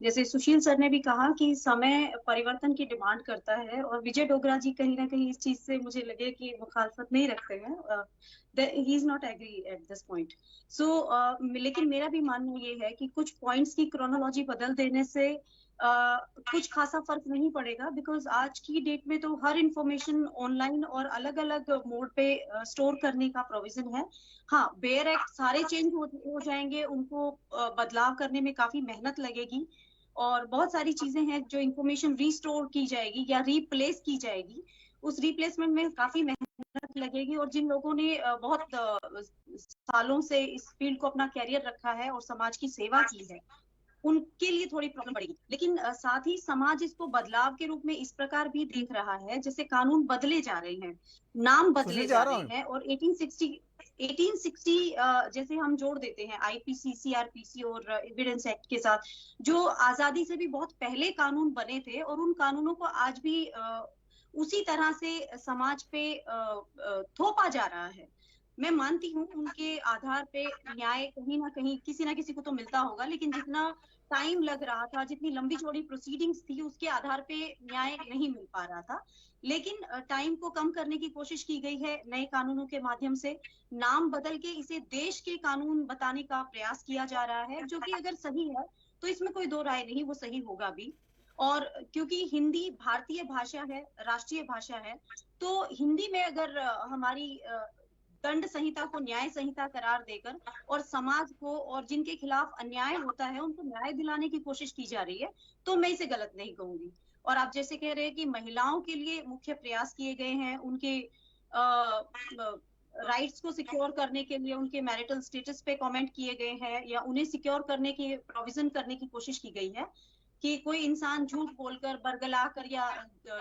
जैसे सुशील सर ने भी कहा कि समय परिवर्तन की डिमांड करता है, और विजय डोगरा जी कहीं ना कहीं इस चीज से मुझे लगे कि मुखालफत नहीं रखते हैं, he is not agree at this point. लेकिन मेरा भी मानना ये है कि कुछ पॉइंट्स की क्रोनोलॉजी बदल देने से कुछ खासा फर्क नहीं पड़ेगा, बिकॉज आज की डेट में तो हर इंफॉर्मेशन ऑनलाइन और अलग अलग मोड पे स्टोर करने का प्रोविजन है। हाँ, बेयर एक्ट सारे चेंज हो जाएंगे, उनको बदलाव करने में काफी मेहनत लगेगी, और बहुत सारी चीजें हैं जो इंफॉर्मेशन रीस्टोर की जाएगी या रीप्लेस की जाएगी, उस रिप्लेसमेंट में काफी मेहनत लगेगी। और जिन लोगों ने बहुत सालों से इस फील्ड को अपना कैरियर रखा है और समाज की सेवा की है, उनके लिए थोड़ी प्रॉब्लम पड़ेगी। लेकिन साथ ही समाज इसको बदलाव के रूप में इस प्रकार भी देख रहा है, जैसे कानून बदले जा रहे हैं, नाम बदले जा रहे हैं, और 1860 जैसे हम जोड़ देते हैं आईपीसी, सीआरपीसी और एविडेंस एक्ट के साथ, जो आजादी से भी बहुत पहले कानून बने थे, और उन कानूनों को आज भी उसी तरह से समाज पे थोपा जा रहा है। मैं मानती हूँ उनके आधार पे न्याय कहीं ना कहीं किसी ना किसी को तो मिलता होगा, लेकिन जितना टाइम लग रहा था, जितनी लंबी चौड़ी प्रोसीडिंग्स थी, उसके आधार पे न्याय नहीं मिल पा रहा था। लेकिन टाइम को कम करने की कोशिश की गई है नए कानूनों के माध्यम से, नाम बदल के इसे देश के कानून बताने का प्रयास किया जा रहा है, जो कि अगर सही है तो इसमें कोई दो राय नहीं, वो सही होगा भी। और क्योंकि हिंदी भारतीय भाषा है, राष्ट्रीय भाषा है, तो हिंदी में अगर हमारी दंड संहिता को न्याय संहिता करार देकर और समाज को और जिनके खिलाफ अन्याय होता है उनको न्याय दिलाने की कोशिश की जा रही है, तो मैं इसे गलत नहीं कहूंगी। और आप जैसे कह रहे हैं कि महिलाओं के लिए मुख्य प्रयास किए गए हैं, उनके राइट्स को सिक्योर करने के लिए उनके मैरिटल स्टेटस पे कमेंट किए गए हैं, या उन्हें सिक्योर करने की प्रोविजन करने की कोशिश की गई है कि कोई इंसान झूठ बोलकर, बरगला कर या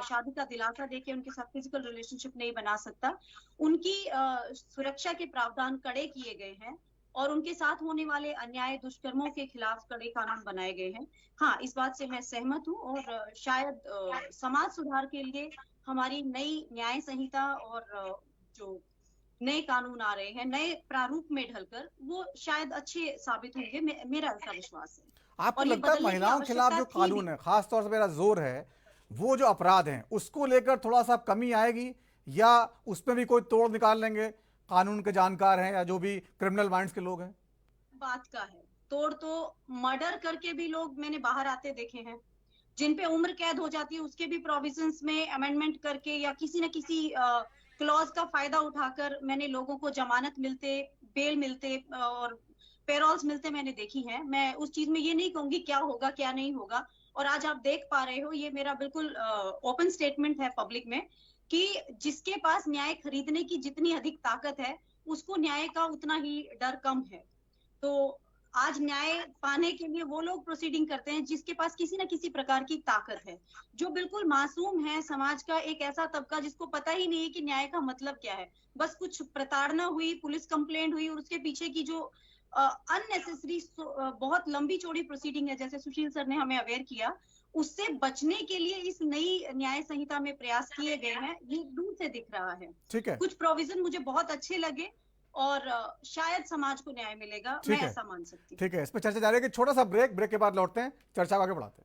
शादी का दिलासा देके उनके साथ फिजिकल रिलेशनशिप नहीं बना सकता। उनकी सुरक्षा के प्रावधान कड़े किए गए हैं, और उनके साथ होने वाले अन्याय, दुष्कर्मों के खिलाफ कड़े कानून बनाए गए हैं। हाँ, इस बात से मैं सहमत हूँ, और शायद समाज सुधार के लिए हमारी नई न्याय संहिता और जो नए कानून आ रहे हैं नए प्रारूप में ढलकर, वो शायद अच्छे साबित होंगे, मेरा ऐसा विश्वास है। आपको लगता है महिलाओं के खिलाफ जो कानून है, खास तौर से मेरा जोर है वो जो अपराध हैं उसको लेकर थोड़ा सा कमी आएगी, या उसमें भी कोई तोड़ निकाल लेंगे कानून के जानकार हैं या जो भी क्रिमिनल माइंड्स के लोग हैं? बात का है तोड़ तो मर्डर करके भी लोग मैंने बाहर आते देखे हैं, जिन पे उम्र कैद हो जाती है, उसके भी प्रोविजंस में अमेंडमेंट करके या किसी न किसी क्लॉज का फायदा उठाकर मैंने लोगों को जमानत मिलते, बेल मिलते और पेरोल्स मिलते मैंने देखी है। मैं उस चीज में ये नहीं कहूंगी क्या होगा क्या नहीं होगा, और आज आप देख पा रहे हो, ये मेरा बिल्कुल ओपन स्टेटमेंट है पब्लिक में, कि जिसके पास न्याय खरीदने की जितनी अधिक ताकत है उसको न्याय का उतना ही डर कम है। तो आज न्याय पाने के लिए वो लोग प्रोसीडिंग करते हैं जिसके पास किसी न किसी प्रकार की ताकत है, जो बिल्कुल मासूम है, समाज का एक ऐसा तबका जिसको पता ही नहीं है कि न्याय का मतलब क्या है। बस कुछ प्रताड़ना हुई, पुलिस कंप्लेंट हुई और उसके पीछे की जो अननेसेसरी बहुत लंबी चौड़ी प्रोसीडिंग है, जैसे सुशील सर ने हमें अवेयर किया, उससे बचने के लिए इस नई न्याय संहिता में प्रयास किए गए हैं, ये दूर से दिख रहा है। ठीक है, कुछ प्रोविजन मुझे बहुत अच्छे लगे और शायद समाज को न्याय मिलेगा, मैं ऐसा मान सकती हूँ। ठीक है, इस पर चर्चा जारी है कि छोटा सा ब्रेक के बाद लौटते हैं, चर्चा को आगे बढ़ाते हैं।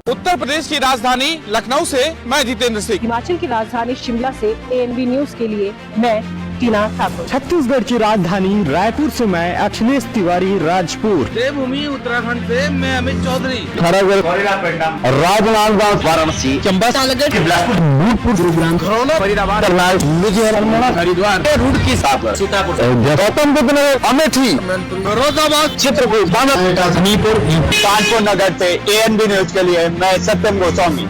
उत्तर प्रदेश की राजधानी लखनऊ से मैं जितेंद्र सिंह। हिमाचल की राजधानी शिमला से ANB न्यूज के लिए मैं टीना ठाकुर। छत्तीसगढ़ की राजधानी रायपुर से मैं अखिलेश तिवारी राजपुर। देवभूमि उत्तराखंड से मैं अमित चौधरी। राजनांदगांव, वाराणसी, चंबा, बिलासपुर, भूतपुर, गुरुग्राम, खरौना, फरीदाबाद, हरिद्वार, रुड़की, सीतापुर, गौतम बुद्ध नगर, अमेठी, फिरोजाबाद, चित्रकूट, हमीरपुर, कानपुर नगर से ANB न्यूज के लिए मैं सत्यम गोस्वामी।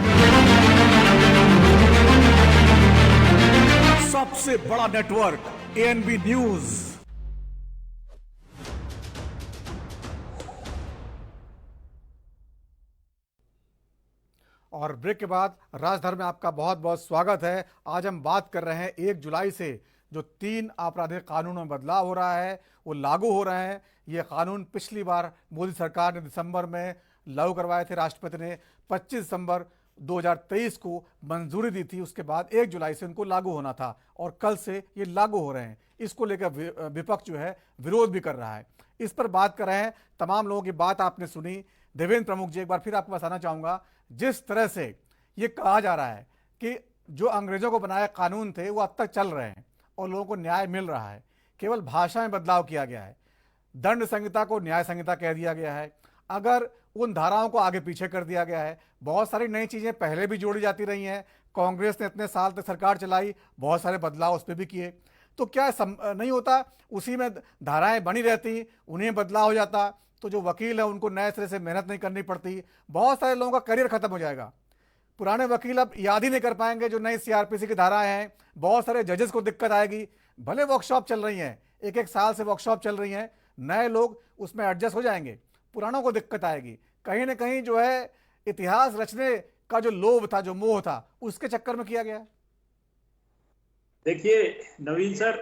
सबसे बड़ा नेटवर्क ANB न्यूज। और ब्रेक के बाद राजधर में आपका बहुत बहुत स्वागत है। आज हम बात कर रहे हैं 1 जुलाई से जो 3 आपराधिक कानूनों में बदलाव हो रहा है वो लागू हो रहे हैं। ये कानून पिछली बार मोदी सरकार ने दिसंबर में लागू करवाए थे, राष्ट्रपति ने 25 दिसंबर 2023 को मंजूरी दी थी, उसके बाद 1 जुलाई से उनको लागू होना था और कल से ये लागू हो रहे हैं। इसको लेकर विपक्ष जो है विरोध भी कर रहा है। इस पर बात कर रहे हैं, तमाम लोगों की बात आपने सुनी। देवेंद्र प्रमुख जी, एक बार फिर आपको बताना चाहूँगा, जिस तरह से ये कहा जा रहा है कि जो अंग्रेजों को बनाए कानून थे वो अब तक चल रहे हैं और लोगों को न्याय मिल रहा है, केवल भाषा में बदलाव किया गया है। दंड संहिता को न्याय संहिता कह दिया गया है, अगर उन धाराओं को आगे पीछे कर दिया गया है। बहुत सारी नई चीज़ें पहले भी जोड़ी जाती रही हैं, कांग्रेस ने इतने साल तक सरकार चलाई, बहुत सारे बदलाव उस पर भी किए, तो क्या नहीं होता उसी में धाराएं बनी रहती, उन्हें बदलाव हो जाता तो जो वकील है उनको नए सिरे से मेहनत नहीं करनी पड़ती, बहुत सारे लोगों का करियर खत्म हो जाएगा। पुराने वकील अब याद ही नहीं कर पाएंगे जो नई CRPC की धाराएं हैं, बहुत सारे जजेस को दिक्कत आएगी। भले वर्कशॉप चल रही हैं, एक साल से वर्कशॉप चल रही हैं, नए लोग उसमें एडजस्ट हो जाएंगे, पुरानों को दिक्कत आएगी। कहीं ना कहीं जो है इतिहास रचने का जो लोभ था, जो मोह था, उसके चक्कर में किया गया। देखिए नवीन सर,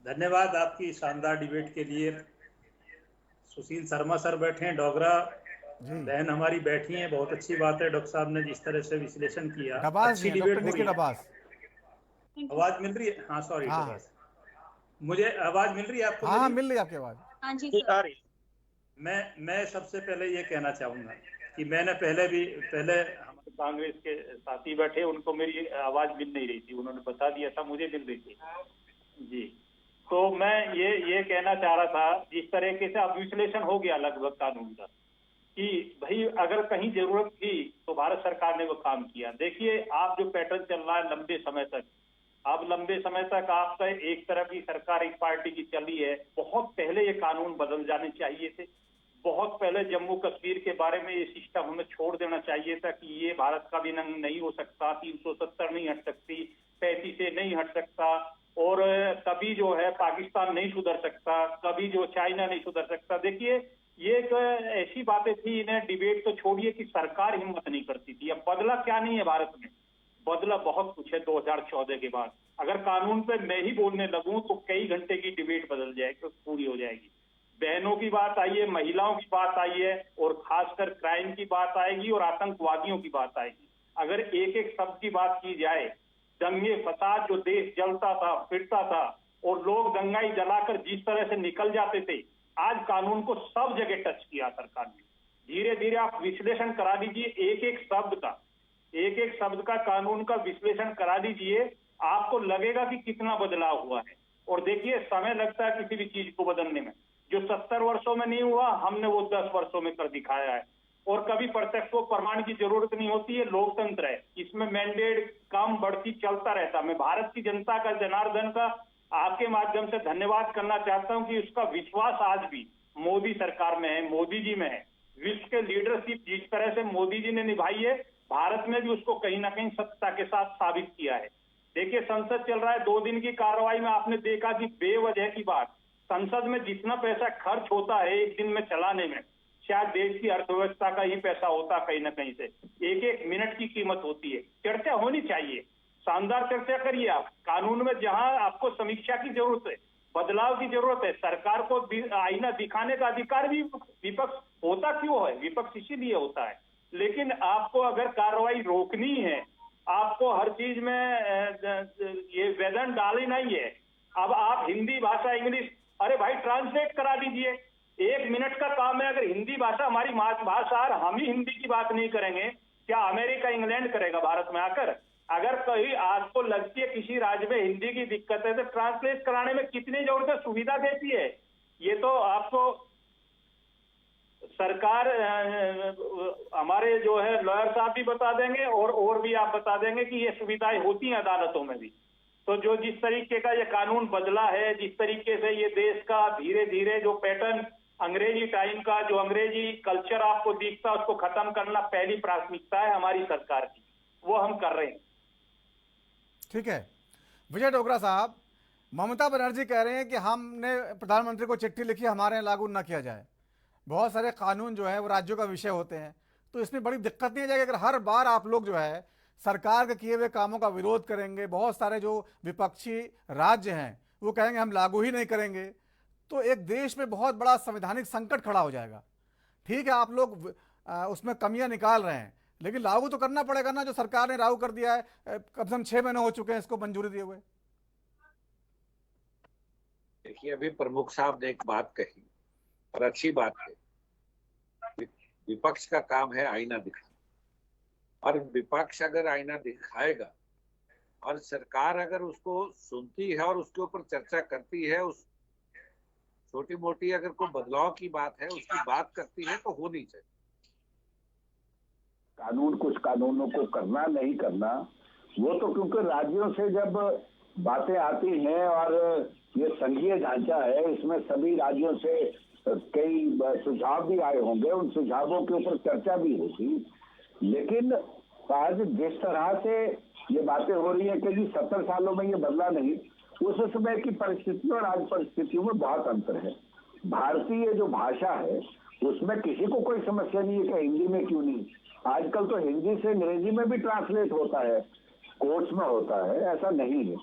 धन्यवाद आपकी शानदार डिबेट के लिए। सुशील शर्मा सर बैठे हैं, डोगरा बहन हमारी बैठी हैं, बहुत अच्छी बात है। डॉक्टर साहब ने जिस तरह से विश्लेषण किया, अच्छी डिबेट हो रही है। आवाज मिल रही है? हाँ सॉरी, मुझे आवाज मिल रही है आपको? हाँ मिल रही है आपकी आवाज। हाँ जी सर। मैं सबसे पहले ये कहना चाहूंगा कि मैंने पहले हमारे कांग्रेस के साथी बैठे, उनको मेरी आवाज मिल नहीं रही थी, उन्होंने बता दिया था, मुझे मिल रही थी जी। तो मैं ये कहना चाह रहा था, जिस तरीके से अब विश्लेषण हो गया लगभग कानून का, कि भाई अगर कहीं जरूरत थी तो भारत सरकार ने वो काम किया। देखिए आप जो पैटर्न चल रहा है लंबे समय तक, अब लंबे समय तक आपका एक तरफ की सरकार एक पार्टी की चली है। बहुत पहले ये कानून बदल जाने चाहिए थे, बहुत पहले जम्मू कश्मीर के बारे में ये सिस्टम हमें छोड़ देना चाहिए था कि ये भारत का भी नहीं हो सकता, 370 नहीं हट सकती, 35 से नहीं हट सकता, और कभी जो है पाकिस्तान नहीं सुधर सकता, कभी जो चाइना नहीं सुधर सकता। देखिए ये एक ऐसी बातें थी, इन्हें डिबेट तो छोड़िए कि सरकार हिम्मत नहीं करती थी। अब बदला क्या नहीं है भारत में, बदला बहुत कुछ है 2014 के बाद। अगर कानून पे मैं ही बोलने लगूं तो कई घंटे की डिबेट बदल जाएगी, पूरी हो जाएगी। बहनों की बात आई है, महिलाओं की बात आई है, और खासकर क्राइम की बात आएगी और आतंकवादियों की बात आएगी। अगर एक एक शब्द की बात की जाए, दंगे फसाद जो देश जलता था फिरता था और लोग दंगाई जलाकर जिस तरह से निकल जाते थे, आज कानून को सब जगह टच किया सरकार ने। धीरे धीरे आप विश्लेषण करा दीजिए, एक एक शब्द का कानून का विश्लेषण करा दीजिए, आपको लगेगा कि कितना बदलाव हुआ है। और देखिए समय लगता है किसी भी चीज को बदलने में, जो 70 वर्षों में नहीं हुआ हमने वो 10 वर्षों में कर दिखाया है। और कभी प्रत्यक्ष व प्रमाण की जरूरत नहीं होती है, लोकतंत्र है, इसमें मैंडेट कम बढ़ती चलता रहता। मैं भारत की जनता का, जनार्दन का आपके माध्यम से धन्यवाद करना चाहता हूं कि उसका विश्वास आज भी मोदी सरकार में है, मोदी जी में है। विश्व के लीडरशिप जिस तरह से मोदी जी ने निभाई है, भारत में भी उसको कहीं ना कहीं सत्ता के साथ साबित किया है। देखिए, संसद चल रहा है, 2 दिन की कार्रवाई में आपने देखा कि बेवजह की बात, संसद में जितना पैसा खर्च होता है एक दिन में चलाने में, शायद देश की अर्थव्यवस्था का ही पैसा होता कहीं ना कहीं से। एक एक मिनट की कीमत होती है। चर्चा होनी चाहिए, शानदार चर्चा करिए आप। कानून में जहां आपको समीक्षा की जरूरत है, बदलाव की जरूरत है, सरकार को आईना दिखाने का अधिकार भी विपक्ष होता क्यों है? विपक्ष इसीलिए होता है। लेकिन आपको अगर कार्रवाई रोकनी है, आपको हर चीज में ये वेदन डाली नहीं है। अब आप हिंदी भाषा, इंग्लिश, अरे भाई ट्रांसलेट करा दीजिए। 1 मिनट का काम है। अगर हिंदी भाषा हमारी मातृभाषा और हम ही हिंदी की बात नहीं करेंगे, क्या अमेरिका इंग्लैंड करेगा भारत में आकर? अगर कहीं आपको लगती है किसी राज्य में हिंदी की दिक्कत है तो ट्रांसलेट कराने में कितनी जरूरत सुविधा देती है। ये तो आपको सरकार, हमारे जो है लॉयर साहब भी बता देंगे और भी आप बता देंगे कि ये सुविधाएं होती हैं अदालतों में भी। तो जो जिस तरीके का ये कानून बदला है, जिस तरीके से ये देश का धीरे धीरे जो पैटर्न अंग्रेजी टाइम का, जो अंग्रेजी कल्चर आपको दिखता है, उसको खत्म करना पहली प्राथमिकता है हमारी सरकार की, वो हम कर रहे हैं। ठीक है विजय डोगरा साहब, ममता बनर्जी कह रहे हैं कि हमने प्रधानमंत्री को चिट्ठी लिखी, हमारे यहाँ लागू न किया जाए। बहुत सारे कानून जो है वो राज्यों का विषय होते हैं, तो इसमें बड़ी दिक्कत नहीं आ जाएगी अगर हर बार आप लोग जो है सरकार के किए हुए कामों का विरोध करेंगे। बहुत सारे जो विपक्षी राज्य हैं वो कहेंगे हम लागू ही नहीं करेंगे, तो एक देश में बहुत बड़ा संवैधानिक संकट खड़ा हो जाएगा। ठीक है, आप लोग उसमें कमियां निकाल रहे हैं, लेकिन लागू तो करना पड़ेगा ना। जो सरकार ने लागू कर दिया है, कम से कम 6 महीने हो चुके हैं इसको मंजूरी दिए हुए। देखिए, अभी प्रमुख साहब ने एक बात कही और अच्छी बात है। विपक्ष का काम है आईना दिखाना, और विपक्ष अगर आईना दिखाएगा और सरकार अगर उसको सुनती है और उसके ऊपर चर्चा करती है, उस छोटी मोटी अगर कोई बदलाव की बात है उसकी बात करती है, तो होनी चाहिए। कानून, कुछ कानूनों को करना नहीं करना, वो तो क्योंकि राज्यों से जब बातें आती हैं और ये संघीय ढांचा है, इसमें सभी राज्यों से कई सुझाव भी आए होंगे, उन सुझावों के ऊपर चर्चा भी होगी। लेकिन आज जिस तरह से ये बातें हो रही है कि जी 70 सालों में ये बदला नहीं, उस समय की परिस्थितियों और आज परिस्थितियों में बहुत अंतर है। भारतीय जो भाषा है उसमें किसी को कोई समस्या नहीं है कि हिंदी में क्यों नहीं। आजकल तो हिंदी से अंग्रेजी में भी ट्रांसलेट होता है, कोर्ट्स में होता है, ऐसा नहीं है।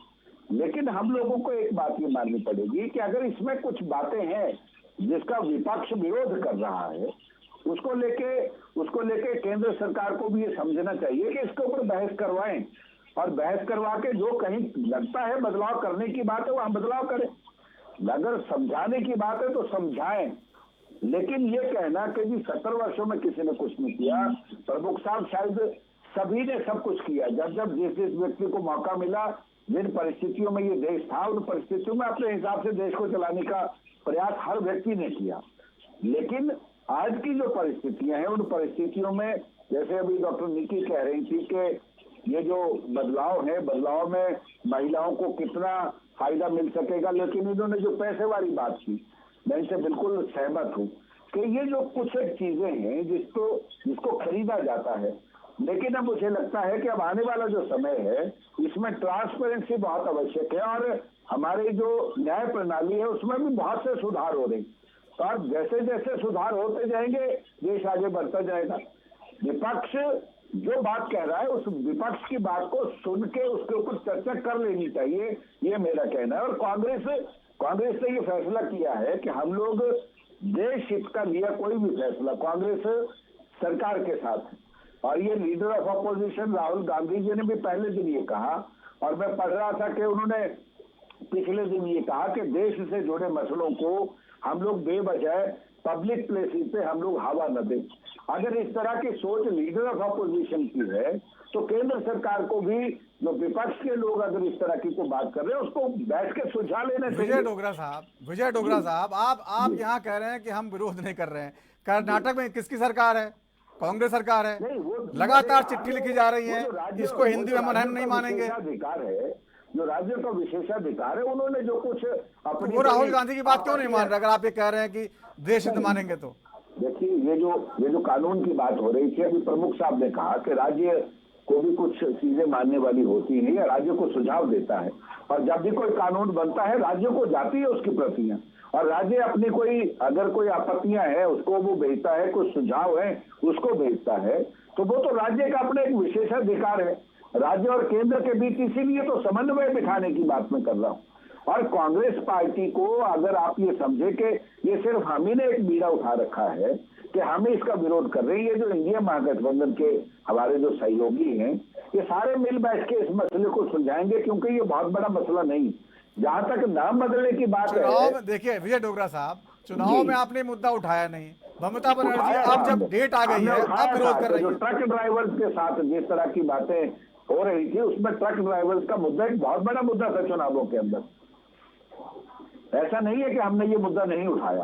लेकिन हम लोगों को एक बात ये माननी पड़ेगी कि अगर इसमें कुछ बातें हैं जिसका विपक्ष विरोध कर रहा है, उसको लेके केंद्र सरकार को भी ये समझना चाहिए कि इसके ऊपर बहस करवाएं, और बहस करवा के जो कहीं लगता है बदलाव करने की बात है वहां बदलाव करें। अगर समझाने की बात है तो समझाएं। लेकिन ये कहना कि जी 70 वर्षों में किसी ने कुछ नहीं किया, प्रमुख साहब शायद सभी ने सब कुछ किया। जब जिस व्यक्ति को मौका मिला, जिन परिस्थितियों में ये देश था, उन परिस्थितियों में अपने हिसाब से देश को चलाने का प्रयास हर व्यक्ति ने किया। लेकिन आज की जो परिस्थितियां हैं, उन परिस्थितियों में जैसे अभी डॉक्टर निकी कह रही थी कि ये जो बदलाव है, बदलाव में महिलाओं को कितना फायदा मिल सकेगा, लेकिन इन्होंने जो पैसे वाली बात की, मैं इनसे बिल्कुल सहमत हूँ कि ये जो कुछ चीजें हैं जिसको खरीदा जाता है, लेकिन अब मुझे लगता है कि अब आने वाला जो समय है इसमें ट्रांसपेरेंसी बहुत आवश्यक है, और हमारी जो न्याय प्रणाली है उसमें भी बहुत से सुधार हो रहे हैं। और जैसे जैसे सुधार होते जाएंगे देश आगे बढ़ता जाएगा। विपक्ष जो बात कह रहा है उस विपक्ष की बात को सुन के उसके ऊपर चर्चा कर लेनी चाहिए, ये मेरा कहना है। और कांग्रेस ने ये फैसला किया है कि हम लोग देश हित का लिया कोई भी फैसला कांग्रेस सरकार के साथ, और ये leader of opposition Rahul Gandhi ji ने भी पहले दिन ये कहा, और मैं पढ़ रहा था कि उन्होंने पिछले दिन ये कहा कि देश से जुड़े मसलों को हम लोग बेवजह पब्लिक प्लेसेस पे हम लोग हवा न दें। अगर इस तरह की सोच लीडर ऑफ अपोजिशन की है तो केंद्र सरकार को भी, जो विपक्ष के लोग अगर इस तरह की कोई बात कर रहे हैं, उसको बैठ के सुझाव लेना चाहिए। विजय डोगरा साहब, आप यहाँ कह रहे हैं कि हम विरोध नहीं कर रहे हैं। कर्नाटक में किसकी सरकार है? कांग्रेस सरकार है। लगातार चिट्ठी लिखी जा रही है, इसको हिंदी में हम नहीं मानेंगे। अधिकार है जो राज्य का विशेषाधिकार है, उन्होंने जो कुछ अपनी, वो राहुल गांधी की बात क्यों नहीं मान रहे? अगर आप ये कह रहे हैं कि देश हित मानेंगे तो देखिए देखिए ये जो कानून की बात हो रही थी, अभी प्रमुख साहब ने कहा कि राज्य को भी कुछ चीजें मानने वाली होती हैं या राज्य को सुझाव देता है, और जब भी कोई कानून बनता है राज्य को जाती है उसकी प्रतियां, और राज्य अपनी अगर कोई आपत्तियां है उसको वो भेजता है, कुछ सुझाव है उसको भेजता है, तो वो तो राज्य का अपना एक विशेषाधिकार है राज्य और केंद्र के बीच। इसीलिए तो समन्वय बिठाने की बात मैं कर रहा हूँ। और कांग्रेस पार्टी को अगर आप ये समझे कि ये सिर्फ हम ही ने एक बीड़ा उठा रखा है कि हम ही इसका विरोध कर रहे हैं, ये जो इंडिया महागठबंधन के हमारे जो सहयोगी हैं ये सारे मिल बैठ के इस मसले को सुलझाएंगे, क्योंकि ये बहुत बड़ा मसला नहीं। जहां तक नाम बदलने की बात है, देखिए विजय डोगरा साहब, चुनाव में आपने मुद्दा उठाया नहीं, ममता बनर्जी अब जब डेट आ गई है अब विरोध कर रही है। ट्रक ड्राइवर्स के साथ जिस तरह की बातें हो रही थी उसमें ट्रक ड्राइवर्स का मुद्दा एक बहुत बड़ा मुद्दा था चुनावों के अंदर। ऐसा नहीं है कि हमने ये मुद्दा नहीं उठाया,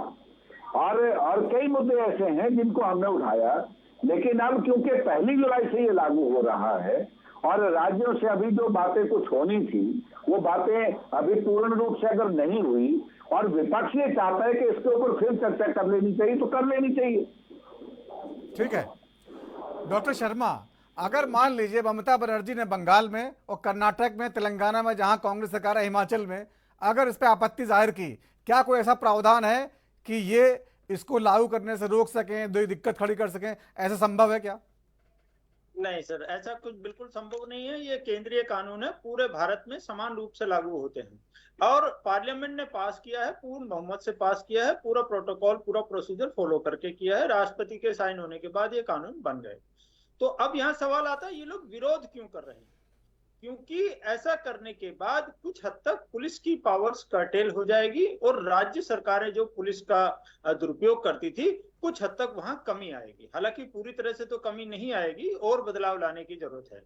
और कई मुद्दे ऐसे हैं जिनको हमने उठाया, लेकिन अब क्योंकि 1 जुलाई से ये लागू हो रहा है और राज्यों से अभी जो बातें कुछ होनी थी वो बातें अभी पूर्ण रूप से अगर नहीं हुई और विपक्ष ये चाहता है कि इसके ऊपर फिर चर्चा कर लेनी चाहिए तो कर लेनी चाहिए। ठीक है डॉक्टर शर्मा, अगर मान लीजिए ममता बनर्जी ने बंगाल में और कर्नाटक में, तेलंगाना में जहां कांग्रेस सरकार है, हिमाचल में अगर इस पर आपत्ति जाहिर की, क्या कोई ऐसा प्रावधान है कि ये इसको लागू करने से रोक सकें, दिक्कत खड़ी कर सकें? ऐसा संभव है क्या? नहीं सर, ऐसा कुछ बिल्कुल संभव नहीं है। ये केंद्रीय कानून है, पूरे भारत में समान रूप से लागू होते हैं और पार्लियामेंट ने पास किया है, पूर्ण बहुमत से पास किया है, पूरा प्रोटोकॉल पूरा प्रोसीजर फॉलो करके किया है, राष्ट्रपति के साइन होने के बाद ये कानून बन गए। तो अब यहाँ सवाल आता है ये लोग विरोध क्यों कर रहे हैं? क्योंकि ऐसा करने के बाद कुछ हद तक पुलिस की पावर्स कर्टेल हो जाएगी और राज्य सरकारें जो पुलिस का दुरुपयोग करती थी कुछ हद तक वहां कमी आएगी। हालांकि पूरी तरह से तो कमी नहीं आएगी और बदलाव लाने की जरूरत है।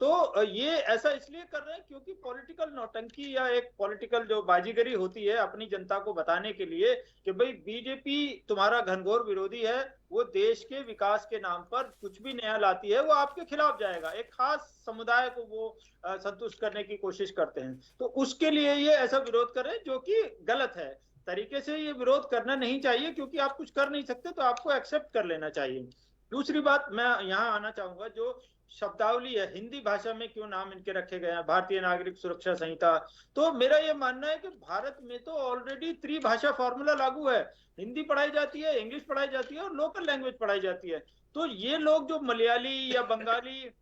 तो ये ऐसा इसलिए कर रहे हैं क्योंकि पॉलिटिकल नौटंकी या एक पॉलिटिकल जो बाजीगरी होती है अपनी जनता को बताने के लिए कि भाई बीजेपी तुम्हारा घनघोर विरोधी है, वो देश के विकास के नाम पर कुछ भी नया लाती है वो आपके खिलाफ जाएगा, एक खास समुदाय को वो संतुष्ट करने की कोशिश करते हैं। तो उसके लिए ये ऐसा विरोध कर रहे हैं जो कि गलत है। तरीके से ये विरोध करना नहीं चाहिए क्योंकि आप कुछ कर नहीं सकते तो आपको एक्सेप्ट कर लेना चाहिए। दूसरी बात मैं यहाँ आना चाहूंगा, जो शब्दावली है हिंदी भाषा में क्यों नाम इनके रखे गए हैं, भारतीय नागरिक सुरक्षा संहिता, तो मेरा ये मानना है कि भारत में तो ऑलरेडी त्रिभाषा फॉर्मूला लागू है। हिंदी पढ़ाई जाती है, इंग्लिश पढ़ाई जाती है और लोकल लैंग्वेज पढ़ाई जाती है। तो ये लोग जो मलयाली या बंगाली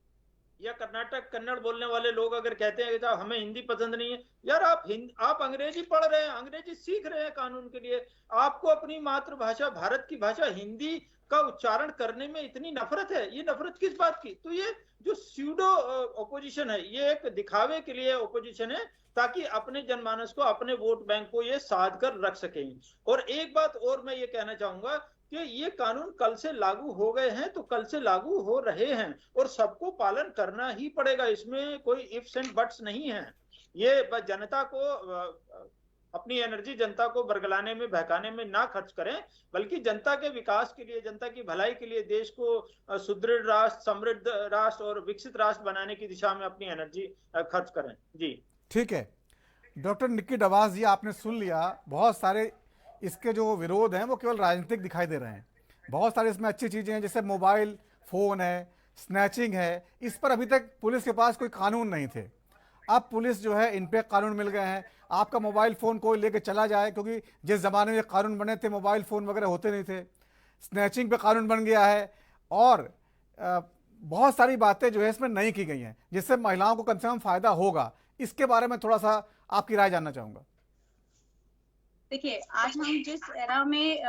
या कर्नाटक कन्नड़ बोलने वाले लोग अगर कहते हैं कि हमें हिंदी पसंद नहीं है, यार आप अंग्रेजी पढ़ रहे हैं, अंग्रेजी सीख रहे हैं कानून के लिए, आपको अपनी मातृभाषा भारत की भाषा हिंदी का उच्चारण करने में इतनी नफरत है, ये नफरत किस बात की? तो ये जो स्यूडो ओपोजिशन है ये एक दिखावे के लिए ओपोजिशन है ताकि अपने जनमानस को, अपने वोट बैंक को ये साध कर रख सकें। और एक बात और मैं ये कहना चाहूंगा कि ये कानून कल से लागू हो गए हैं तो कल से लागू हो रहे हैं और सबको पालन करना ही पड़ेगा, इसमें कोई इफ्स एंड बट्स नहीं है। ये जनता को अपनी एनर्जी जनता को बरगलाने में, बहकाने में ना खर्च करें, बल्कि जनता के विकास के लिए, जनता की भलाई के लिए, देश को सुदृढ़ राष्ट्र, समृद्ध राष्ट्र और विकसित राष्ट्र बनाने की दिशा में अपनी एनर्जी खर्च करें। जी ठीक है डॉक्टर निक्की डवास जी, आपने सुन लिया। बहुत सारे इसके जो विरोध हैं वो केवल राजनीतिक दिखाई दे रहे हैं, बहुत सारे इसमें अच्छी चीज़ें हैं जैसे मोबाइल फ़ोन है, स्नैचिंग है, इस पर अभी तक पुलिस के पास कोई कानून नहीं थे। अब पुलिस जो है इन पे कानून मिल गए हैं। आपका मोबाइल फ़ोन कोई लेके चला जाए, क्योंकि जिस ज़माने में कानून बने थे मोबाइल फ़ोन वगैरह होते नहीं थे, स्नैचिंग पे कानून बन गया है और बहुत सारी बातें जो है इसमें नहीं की गई हैं जिससे महिलाओं को कम से कम फ़ायदा होगा। इसके बारे में थोड़ा सा आपकी राय जानना चाहूँगा। देखिए, आज हम जिस एरा में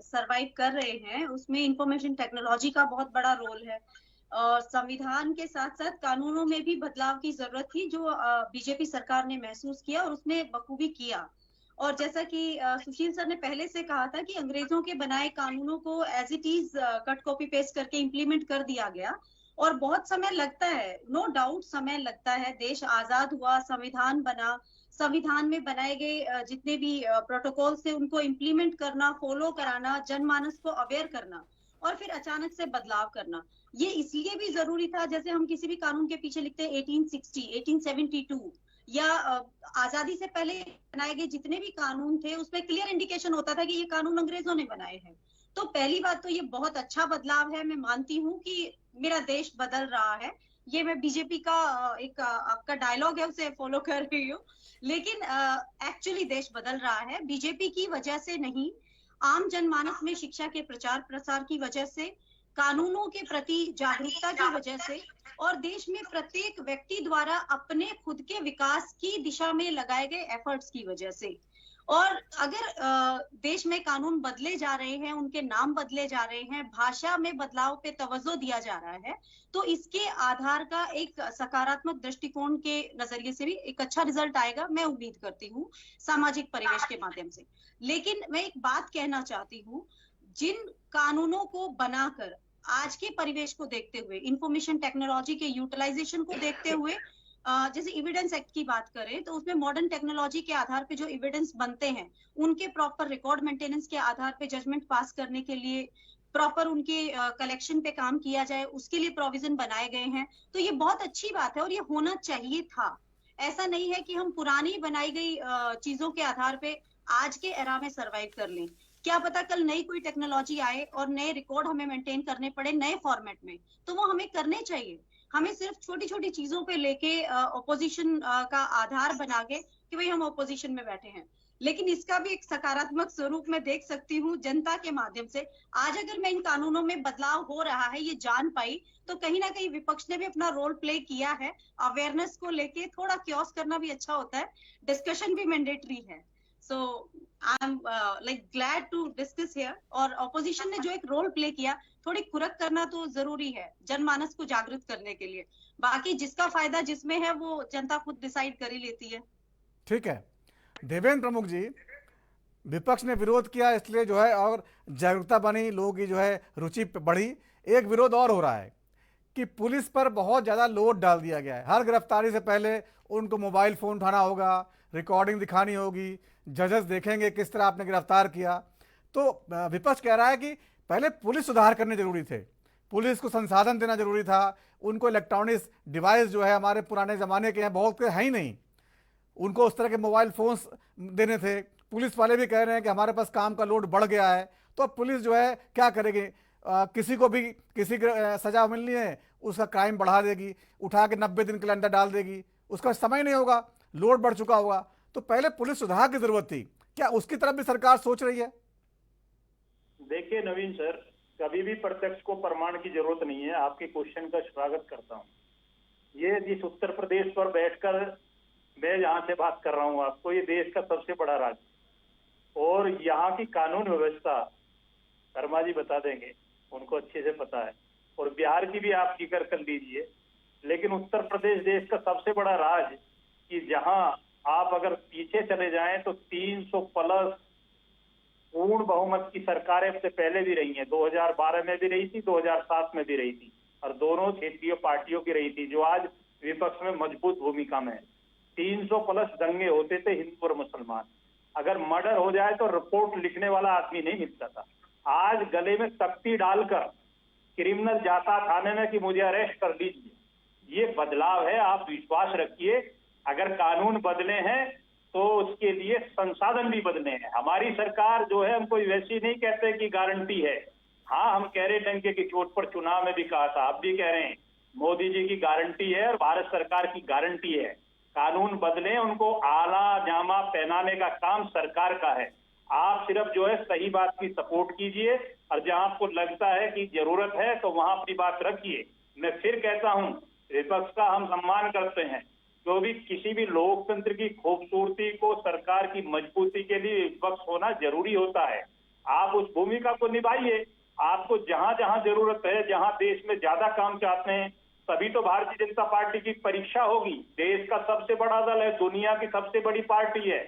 सरवाइव कर रहे हैं उसमें इंफॉर्मेशन टेक्नोलॉजी का बहुत बड़ा रोल है और संविधान के साथ साथ कानूनों में भी बदलाव की जरूरत थी जो बीजेपी सरकार ने महसूस किया और उसने बखूबी किया। और जैसा कि सुशील सर ने पहले से कहा था कि अंग्रेजों के बनाए कानूनों को as it is cut copy paste करके इम्प्लीमेंट कर दिया गया और बहुत समय लगता है, नो डाउट समय लगता है। देश आजाद हुआ, संविधान बना, संविधान में बनाए गए जितने भी प्रोटोकॉल थे उनको इम्प्लीमेंट करना, फॉलो कराना, जनमानस को अवेयर करना और फिर अचानक से बदलाव करना, ये इसलिए भी जरूरी था। जैसे हम किसी भी कानून के पीछे लिखते हैं 1860, 1872 या आजादी से पहले बनाए गए जितने भी कानून थे उसमें क्लियर इंडिकेशन होता था कि ये कानून अंग्रेजों ने बनाए हैं। तो पहली बात तो ये बहुत अच्छा बदलाव है। मैं मानती हूँ कि मेरा देश बदल रहा है। ये मैं बीजेपी का एक आपका डायलॉग है उसे फॉलो कर रही हूँ, लेकिन एक्चुअली देश बदल रहा है। बीजेपी की वजह से नहीं, आम जनमानस में शिक्षा के प्रचार प्रसार की वजह से, कानूनों के प्रति जागरूकता की वजह से और देश में प्रत्येक व्यक्ति द्वारा अपने खुद के विकास की दिशा में लगाए गए एफर्ट्स की वजह से। और अगर देश में कानून बदले जा रहे हैं, उनके नाम बदले जा रहे हैं, भाषा में बदलाव पे तवज्जो दिया जा रहा है, तो इसके आधार का एक सकारात्मक दृष्टिकोण के नजरिए से भी एक अच्छा रिजल्ट आएगा, मैं उम्मीद करती हूँ, सामाजिक परिवेश के माध्यम से। लेकिन मैं एक बात कहना चाहती हूँ, जिन कानूनों को बनाकर आज के परिवेश को देखते हुए, इंफॉर्मेशन टेक्नोलॉजी के यूटिलाइजेशन को देखते हुए, जैसे एविडेंस एक्ट की बात करें तो उसमें मॉडर्न टेक्नोलॉजी के आधार पे जो एविडेंस बनते हैं, उनके प्रॉपर रिकॉर्ड मेंटेनेंस के आधार पे जजमेंट पास करने के लिए प्रॉपर उनके कलेक्शन पे काम किया जाए, उसके लिए प्रोविजन बनाए गए हैं। तो ये बहुत अच्छी बात है और ये होना चाहिए था। ऐसा नहीं है कि हम पुरानी बनाई गई चीजों के आधार पे आज के एरा में सर्वाइव कर लें। क्या पता कल नई कोई टेक्नोलॉजी आए और नए रिकॉर्ड हमें मेंटेन करने पड़े नए फॉर्मेट में, तो वो हमें करने चाहिए। हमें सिर्फ छोटी छोटी चीजों पे लेके ऑपोजिशन का आधार बना के कि भाई हम ऑपोजिशन में बैठे हैं, लेकिन इसका भी एक सकारात्मक स्वरूप में देख सकती हूँ जनता के माध्यम से। आज अगर मैं इन कानूनों में बदलाव हो रहा है ये जान पाई, तो कहीं ना कहीं विपक्ष ने भी अपना रोल प्ले किया है। अवेयरनेस को लेके थोड़ा क्योस करना भी अच्छा होता है, डिस्कशन भी मैंडेटरी है। So I am like glad to discuss here. और ऑपोजिशन ने जो एक रोल प्ले किया, थोड़ी कुरक करना तो जरूरी है जनमानस को जागृत करने के लिए। बाकी जिसका फायदा जिसमें है वो जनता खुद डिसाइड कर ही लेती है। ठीक है देवेंद्र प्रमुख जी, विपक्ष ने विरोध किया इसलिए जो है और जागरूकता बनी, लोगों की जो है रुचि बढ़ी। एक विरोध और हो रहा है कि पुलिस पर बहुत ज़्यादा लोड डाल दिया गया है। हर गिरफ्तारी से पहले उनको मोबाइल फ़ोन उठाना होगा, रिकॉर्डिंग दिखानी होगी, जजेस देखेंगे किस तरह आपने गिरफ्तार किया। तो विपक्ष कह रहा है कि पहले पुलिस सुधार करने जरूरी थे, पुलिस को संसाधन देना जरूरी था, उनको इलेक्ट्रॉनिक डिवाइस जो है हमारे पुराने ज़माने के हैं बहुत है ही नहीं, उनको उस तरह के मोबाइल फ़ोन्स देने थे। पुलिस वाले भी कह रहे हैं कि हमारे पास काम का लोड बढ़ गया है, तो अब पुलिस जो है क्या करेगी, किसी को भी किसी सज़ा मिलनी है उसका क्राइम बढ़ा देगी, उठा के 90 दिन के अंदर डाल देगी, उसका समय नहीं होगा, लोड बढ़ चुका होगा। तो पहले पुलिस सुधार की जरूरत थी, क्या उसकी तरफ भी सरकार सोच रही है? देखिए नवीन सर, कभी भी प्रत्यक्ष को प्रमाण की जरूरत नहीं है। आपके क्वेश्चन का स्वागत करता हूँ। ये जिस उत्तर प्रदेश पर बैठकर मैं यहाँ से बात कर रहा हूँ आपको, ये देश का सबसे बड़ा राज्य और यहाँ की कानून व्यवस्था शर्मा जी बता देंगे, उनको अच्छे से पता है। और बिहार की भी आप जिक्र कर लीजिए, लेकिन उत्तर प्रदेश देश का सबसे बड़ा राज्य कि जहाँ आप अगर पीछे चले जाएं तो 300 प्लस पूर्ण बहुमत की सरकारें इससे पहले भी रही हैं। 2012 में भी रही थी, 2007 में भी रही थी, और दोनों क्षेत्रीय पार्टियों की रही थी जो आज विपक्ष में मजबूत भूमिका में है। 300 प्लस दंगे होते थे हिंदू और मुसलमान। अगर मर्डर हो जाए तो रिपोर्ट लिखने वाला आदमी नहीं मिलता था। आज गले में तख्ती डालकर क्रिमिनल जाता थाने में कि मुझे अरेस्ट कर लीजिए, ये बदलाव है। आप विश्वास रखिए, अगर कानून बदले हैं तो उसके लिए संसाधन भी बदले हैं। हमारी सरकार जो है, हम कोई वैसी नहीं कहते कि गारंटी है। हाँ, हम कह रहे डंके की चोट पर चुनाव में भी कहा था, अब भी कह रहे हैं, मोदी जी की गारंटी है और भारत सरकार की गारंटी है। कानून बदले, उनको आला जामा पहनाने का काम सरकार का है। आप सिर्फ जो है सही बात की सपोर्ट कीजिए और जहां आपको लगता है कि जरूरत है तो वहां अपनी बात रखिए। मैं फिर कहता हूं, विपक्ष का हम सम्मान करते हैं, जो भी किसी भी लोकतंत्र की खूबसूरती को, सरकार की मजबूती के लिए विपक्ष होना जरूरी होता है। आप उस भूमिका को निभाइए। आपको जहां जहां जरूरत है, जहां देश में ज्यादा काम चाहते हैं, तभी तो भारतीय जनता पार्टी की परीक्षा होगी। देश का सबसे बड़ा दल है, दुनिया की सबसे बड़ी पार्टी है,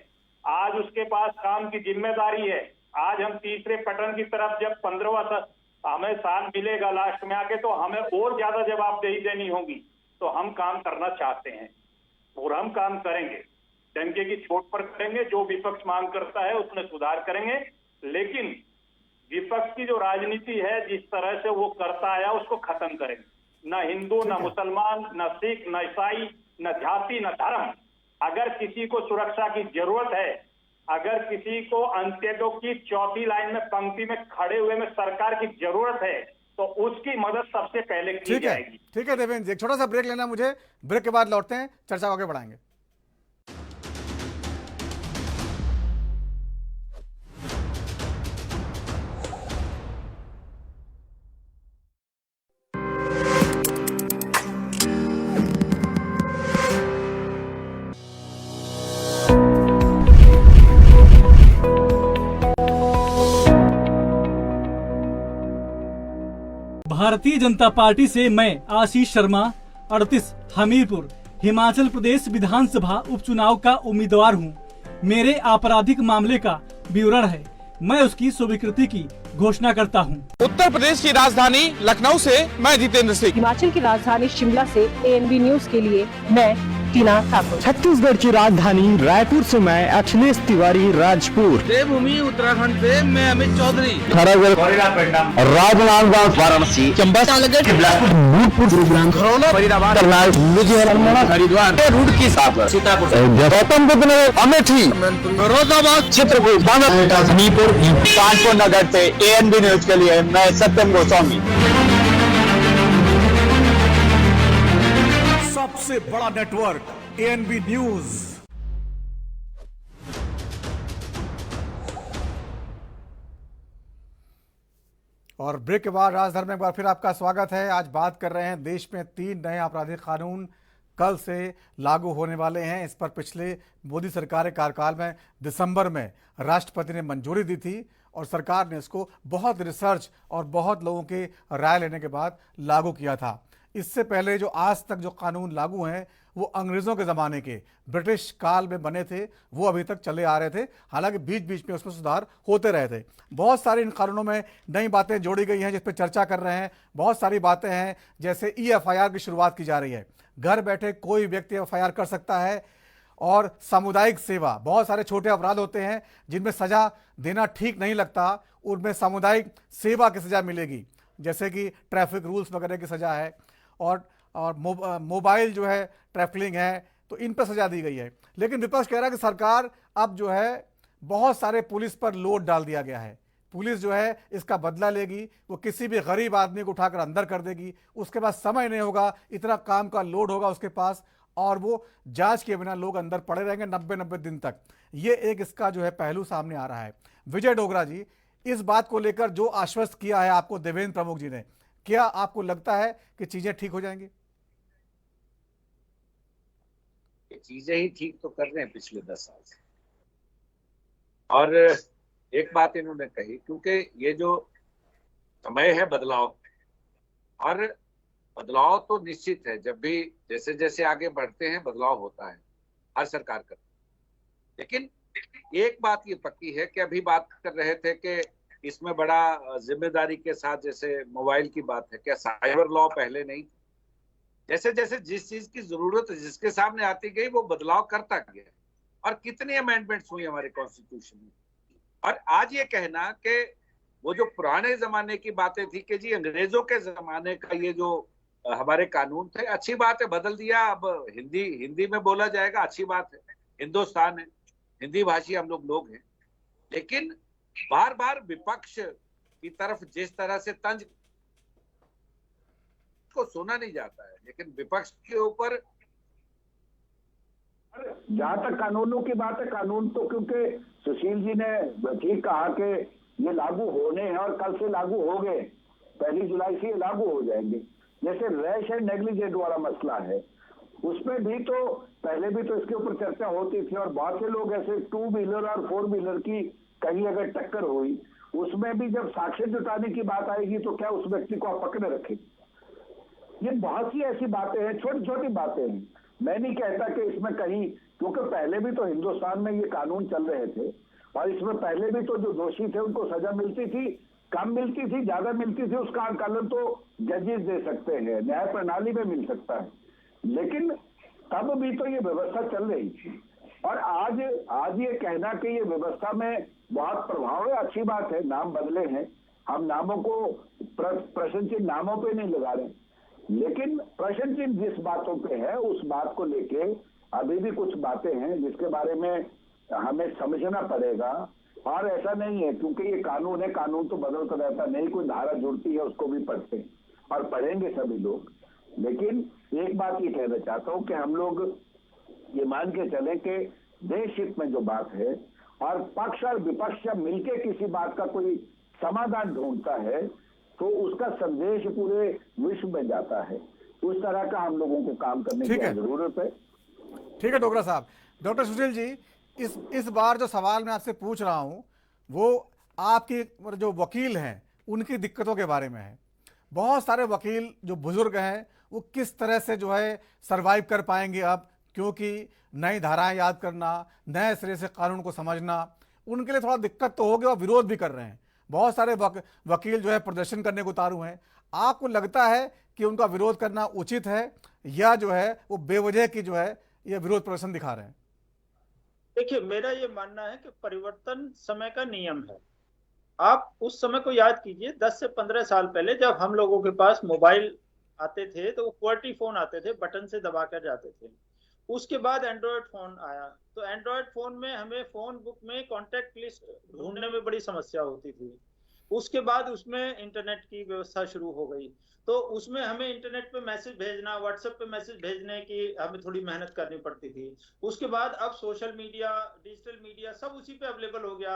आज उसके पास काम की जिम्मेदारी है। आज हम तीसरे पैटर्न की तरफ जब 15वां हमें साल मिलेगा लास्ट में आके, तो हमें और ज्यादा जवाबदेही देनी होगी। तो हम काम करना चाहते हैं और हम काम करेंगे, डंके की चोट पर करेंगे। जो विपक्ष मांग करता है उसमें सुधार करेंगे, लेकिन विपक्ष की जो राजनीति है जिस तरह से वो करता आया उसको खत्म करेंगे। न हिंदू, न मुसलमान, न सिख, न ईसाई, न जाति, न धर्म। अगर किसी को सुरक्षा की जरूरत है अगर किसी को अंत्योदय की चौथी लाइन में पंक्ति में खड़े हुए में सरकार की जरूरत है तो उसकी मदद सबसे पहले की जाएगी। ठीक है देवेंद्र जी, एक छोटा सा ब्रेक लेना मुझे, ब्रेक के बाद लौटते हैं, चर्चा आगे बढ़ाएंगे। भारतीय जनता पार्टी से मैं आशीष शर्मा 38 हमीरपुर हिमाचल प्रदेश विधानसभा उपचुनाव का उम्मीदवार हूं। मेरे आपराधिक मामले का विवरण है, मैं उसकी स्वीकृति की घोषणा करता हूं। उत्तर प्रदेश की राजधानी लखनऊ से मैं जितेंद्र सिंह। हिमाचल की राजधानी शिमला से ANB न्यूज के लिए मैं टीना ठाकुर। छत्तीसगढ़ की राजधानी रायपुर से मैं अखिलेश तिवारी राजपुर। देवभूमि उत्तराखंड से मैं अमित चौधरी। राजनांदगांव वाराणसी चंबा बिलासपुर नूरपुर गुरुग्राम खरौना फरीदाबाद लुधियाना हरिद्वार रुड़की सीतापुर गौतम बुद्ध नगर अमेठी फिरोजाबाद चित्रकूट बांदा हमीरपुर कानपुर नगर से ANB न्यूज के लिए मैं सत्यम गोस्वामी। सबसे बड़ा नेटवर्क ANB न्यूज। और ब्रेक के बाद राजधानी में एक बार फिर आपका स्वागत है। आज बात कर रहे हैं, देश में 3 नए आपराधिक कानून कल से लागू होने वाले हैं। इस पर पिछले मोदी सरकार के कार्यकाल में दिसंबर में राष्ट्रपति ने मंजूरी दी थी और सरकार ने इसको बहुत रिसर्च और बहुत लोगों के राय लेने के बाद लागू किया था। इससे पहले जो आज तक जो कानून लागू हैं वो अंग्रेज़ों के ज़माने के ब्रिटिश काल में बने थे, वो अभी तक चले आ रहे थे। हालांकि बीच बीच में उसमें सुधार होते रहे थे। बहुत सारी इन कानूनों में नई बातें जोड़ी गई हैं जिस पर चर्चा कर रहे हैं। बहुत सारी बातें हैं, जैसे EFIR की शुरुआत की जा रही है। घर बैठे कोई व्यक्ति FIR कर सकता है। और सामुदायिक सेवा, बहुत सारे छोटे अपराध होते हैं जिनमें सज़ा देना ठीक नहीं लगता, उनमें सामुदायिक सेवा की सज़ा मिलेगी, जैसे कि ट्रैफिक रूल्स वगैरह की सज़ा है। और मोबाइल जो है ट्रैफिकिंग है, तो इन पर सजा दी गई है। लेकिन विपक्ष कह रहा है कि सरकार अब जो है बहुत सारे पुलिस पर लोड डाल दिया गया है। पुलिस जो है इसका बदला लेगी, वो किसी भी गरीब आदमी को उठाकर अंदर कर देगी, उसके पास समय नहीं होगा, इतना काम का लोड होगा उसके पास, और वो जांच के बिना लोग अंदर पड़े रहेंगे 90-90 दिन तक। ये एक इसका जो है पहलू सामने आ रहा है। विजय डोगरा जी, इस बात को लेकर जो आश्वस्त किया है आपको देवेंद्र प्रमुख जी ने, क्या आपको लगता है कि चीजें ठीक हो जाएंगी? चीजें ही ठीक तो कर रहे हैं पिछले 10 साल से। और एक बात इन्होंने कही, क्योंकि ये जो समय है बदलाव, और बदलाव तो निश्चित है, जब भी जैसे जैसे आगे बढ़ते हैं बदलाव होता है, हर सरकार करती है। लेकिन एक बात ये पक्की है कि अभी बात कर रहे थे कि इसमें बड़ा जिम्मेदारी के साथ, जैसे मोबाइल की बात है, क्या साइबर लॉ पहले नहीं था? जैसे जैसे जिस चीज की जरूरत जिसके सामने आती गई वो बदलाव करता गया। और कितनी अमेंडमेंट्स हुई हमारे कॉन्स्टिट्यूशन में। और आज ये कहना कि वो जो पुराने जमाने की बातें थी कि जी अंग्रेजों के जमाने का ये जो हमारे कानून थे, अच्छी बात है, बदल दिया, अब हिंदी में बोला जाएगा, अच्छी बात है, हिंदुस्तान है, हिंदी भाषी हम लोग हैं। लेकिन बार बार विपक्ष की तरफ जिस तरह से तंज को सुना नहीं जाता है, लेकिन विपक्ष के ऊपर जहां तक कानूनों की बात है, कानून तो क्योंकि सुशील जी ने ठीक कहा कि ये लागू होने हैं और कल से लागू हो गए, 1 जुलाई से ये लागू हो जाएंगे। जैसे रैश एंड नेग्लिजेंट वाला मसला है, उसमें भी तो पहले भी तो इसके ऊपर चर्चा होती थी, और बहुत से लोग ऐसे 2 व्हीलर और 4 व्हीलर की कहीं अगर टक्कर हुई, उसमें भी जब साक्ष्य जुटाने की बात आएगी तो क्या उस व्यक्ति को आप पकड़े रखें? ये बहुत सी ऐसी बातें हैं, छोटी छोटी बातें हैं। मैं नहीं कहता कि इसमें कहीं, क्योंकि पहले भी तो हिंदुस्तान में ये कानून चल रहे थे, और इसमें पहले भी तो जो दोषी थे उनको सजा मिलती थी, कम मिलती थी, ज्यादा मिलती थी, उसका आकलन तो जजेस दे सकते हैं, न्याय प्रणाली में मिल सकता है। लेकिन तब भी तो ये व्यवस्था चल रही थी। और आज ये कहना कि ये व्यवस्था में बहुत प्रभाव है, अच्छी बात है, नाम बदले हैं, हम नामों को प्रश्न चिन्ह नामों पे नहीं लगा रहे, लेकिन प्रश्न चिन्ह जिस बातों पे है उस बात को लेके अभी भी कुछ बातें हैं जिसके बारे में हमें समझना पड़ेगा। और ऐसा नहीं है क्योंकि ये कानून है, कानून तो बदलता रहता नहीं, कोई धारा जुड़ती है उसको भी पढ़ते हैं और पढ़ेंगे सभी लोग। लेकिन एक बात ये कहना चाहता हूँ कि हम लोग ये मान के चले कि देश हित में जो बात है और पक्ष और विपक्ष जब मिलकर किसी बात का कोई समाधान ढूंढता है तो उसका संदेश पूरे विश्व में जाता है। उस तरह का हम लोगों को काम करने की जरूरत है। ठीक है डोगरा साहब। डॉक्टर सुशील जी, इस बार जो सवाल मैं आपसे पूछ रहा हूं वो आपके जो वकील हैं उनकी दिक्कतों के बारे में है। बहुत सारे वकील जो बुजुर्ग हैं वो किस तरह से जो है सरवाइव कर पाएंगे अब, क्योंकि नई धाराएं याद करना, नए सिरे से कानून को समझना उनके लिए थोड़ा दिक्कत तो होगी और विरोध भी कर रहे हैं। बहुत सारे वकील जो है प्रदर्शन करने को उतारू हैं। आपको लगता है कि उनका विरोध करना उचित है या जो है वो बेवजह की जो है ये विरोध प्रदर्शन दिखा रहे हैं? देखिए, मेरा ये मानना है कि परिवर्तन समय का नियम है। आप उस समय को याद कीजिए, 10 से 15 साल पहले जब हम लोगों के पास मोबाइल आते थे तो वो क्वार्टी फोन आते थे, बटन से दबा कर जाते थे। उसके बाद एंड्रॉयड फोन आया, तो एंड्रॉयड फोन में हमें फोन बुक में कॉन्टेक्ट लिस्ट ढूंढने में बड़ी समस्या होती थी। उसके बाद उसमें इंटरनेट की व्यवस्था शुरू हो गई, तो उसमें हमें इंटरनेट पे मैसेज भेजना, व्हाट्सएप पे मैसेज भेजने की हमें थोड़ी मेहनत करनी पड़ती थी। उसके बाद अब सोशल मीडिया, डिजिटल मीडिया सब उसी पे अवेलेबल हो गया।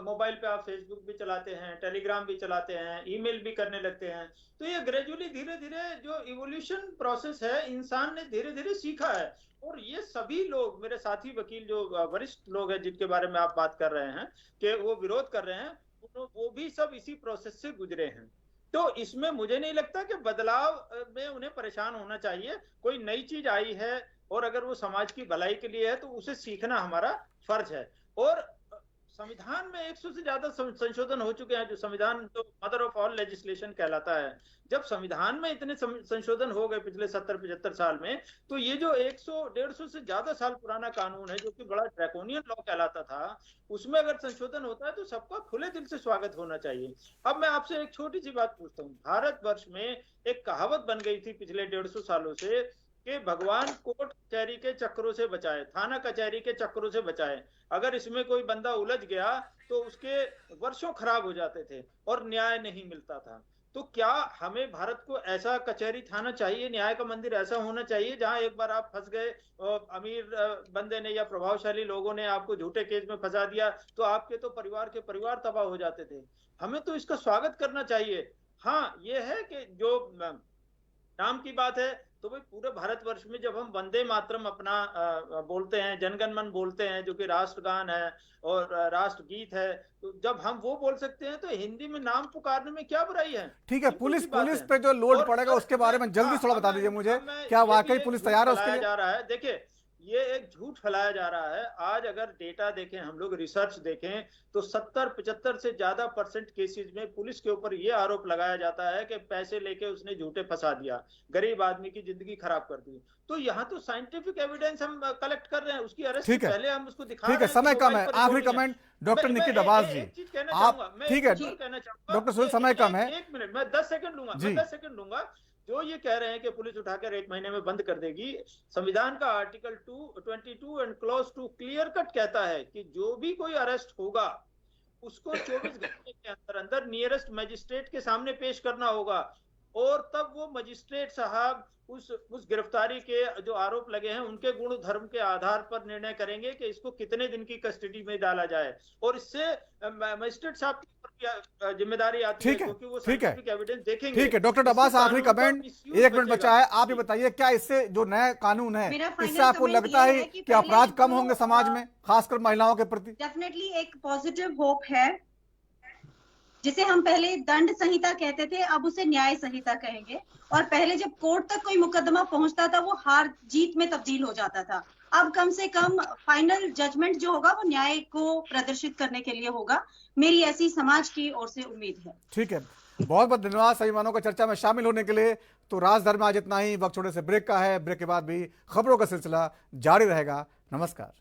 मोबाइल पे आप फेसबुक भी चलाते हैं, टेलीग्राम भी चलाते हैं, ईमेल भी करने लगते हैं। तो ये ग्रेजुअली धीरे धीरे जो इवोल्यूशन प्रोसेस है, इंसान ने धीरे धीरे सीखा है। और ये सभी लोग, मेरे साथी वकील जो वरिष्ठ लोग हैं जिनके बारे में आप बात कर रहे हैं कि वो विरोध कर रहे हैं, वो भी सब इसी प्रोसेस से गुजरे हैं। तो इसमें मुझे नहीं लगता कि बदलाव में उन्हें परेशान होना चाहिए। कोई नई चीज आई है और अगर वो समाज की भलाई के लिए है तो उसे सीखना हमारा फर्ज है। और संविधान में 100 से ज्यादा संशोधन हो चुके हैं, जो संविधान तो मदर ऑफ ऑल लेजिस्लेशन कहलाता है। जब संविधान में इतने संशोधन हो गए पिछले 70-75 साल में, तो ये जो 100-150 से ज्यादा साल पुराना कानून है जो कि बड़ा ड्रैकोनियन लॉ कहलाता था, उसमें अगर संशोधन होता है तो सबका खुले दिल से स्वागत होना चाहिए। अब मैं आपसे एक छोटी सी बात पूछता हूँ। भारतवर्ष में एक कहावत बन गई थी पिछले 150 सालों से कि भगवान कोर्ट कचहरी के चक्रों से बचाए, थाना कचहरी के चक्रों से बचाए। अगर इसमें कोई बंदा उलझ गया तो उसके वर्षों खराब हो जाते थे और न्याय नहीं मिलता था। तो क्या हमें भारत को ऐसा कचहरी थाना चाहिए, न्याय का मंदिर ऐसा होना चाहिए जहां एक बार आप फंस गए, अमीर बंदे ने या प्रभावशाली लोगों ने आपको झूठे केस में फंसा दिया तो आपके तो परिवार के परिवार तबाह हो जाते थे। हमें तो इसका स्वागत करना चाहिए। हाँ, ये है कि जो नाम की बात है तो भाई पूरे भारतवर्ष में जब हम वंदे मातरम अपना बोलते हैं, जनगण मन बोलते हैं जो कि राष्ट्रगान है और राष्ट्रगीत है, तो जब हम वो बोल सकते हैं तो हिंदी में नाम पुकारने में क्या बुराई है? ठीक है, पुलिस पे जो लोड पड़ेगा उसके बारे में जल्दी थोड़ा बता दीजिए मुझे, क्या वाकई पुलिस तैयार है उसके लिए? जा रहा है, देखिए ये एक झूठ फैलाया जा रहा है। आज अगर डेटा देखें, हम लोग रिसर्च देखें तो 70-75 से ज्यादा % केसेस में पुलिस के ऊपर ये आरोप लगाया जाता है कि पैसे लेके उसने झूठे फंसा दिया, गरीब आदमी की जिंदगी खराब कर दी। तो यहाँ तो साइंटिफिक एविडेंस हम कलेक्ट कर रहे हैं, उसकी अरेस्ट से पहले हम उसको दिखा रहे हैं। समय कम है, आखिरी कमेंट डॉक्टर निकी दबास जी, आप ठीक है डॉक्टर सुशील, समय कम है, 1 मिनट, मैं 10 सेकंड लूंगा, मैं 10 सेकंड लूंगा। जो ये कह रहे हैं कि पुलिस उठाकर 1 महीने में बंद कर देगी, संविधान का article 22 and clause 2 clear cut कहता है कि जो भी कोई अरेस्ट होगा उसको 24 घंटे के अंदर अंदर नियरेस्ट मजिस्ट्रेट के सामने पेश करना होगा और तब वो मजिस्ट्रेट साहब उस गिरफ्तारी के जो आरोप लगे हैं उनके गुण धर्म के आधार पर निर्णय करेंगे कि इसको कितने दिन की कस्टडी में डाला जाए। और इससे मजिस्ट्रेट साहब की जिम्मेदारी आती है क्योंकि वो साइंटिफिक एविडेंस देखेंगे। ठीक है डॉक्टर अब्बास, आखिरी कमेंट, 1 मिनट बचा है, आप ये बताइए क्या इससे जो नया कानून है इससे आपको लगता है कि अपराध कम होंगे समाज में, खासकर महिलाओं के प्रति? डेफिनेटली एक पॉजिटिव होप है। जिसे हम पहले दंड संहिता कहते थे, अब उसे न्याय संहिता कहेंगे। और पहले जब कोर्ट तक कोई मुकदमा पहुंचता था वो हार जीत में तब्दील हो जाता था। अब कम से कम फाइनल जजमेंट जो होगा वो न्याय को प्रदर्शित करने के लिए होगा। मेरी ऐसी समाज की ओर से उम्मीद है। ठीक है, बहुत बहुत धन्यवाद सभी मानों का चर्चा में शामिल होने के लिए। तो राजधर में आज इतना ही, वक्त छोटे से ब्रेक का है, ब्रेक के बाद भी खबरों का सिलसिला जारी रहेगा। नमस्कार।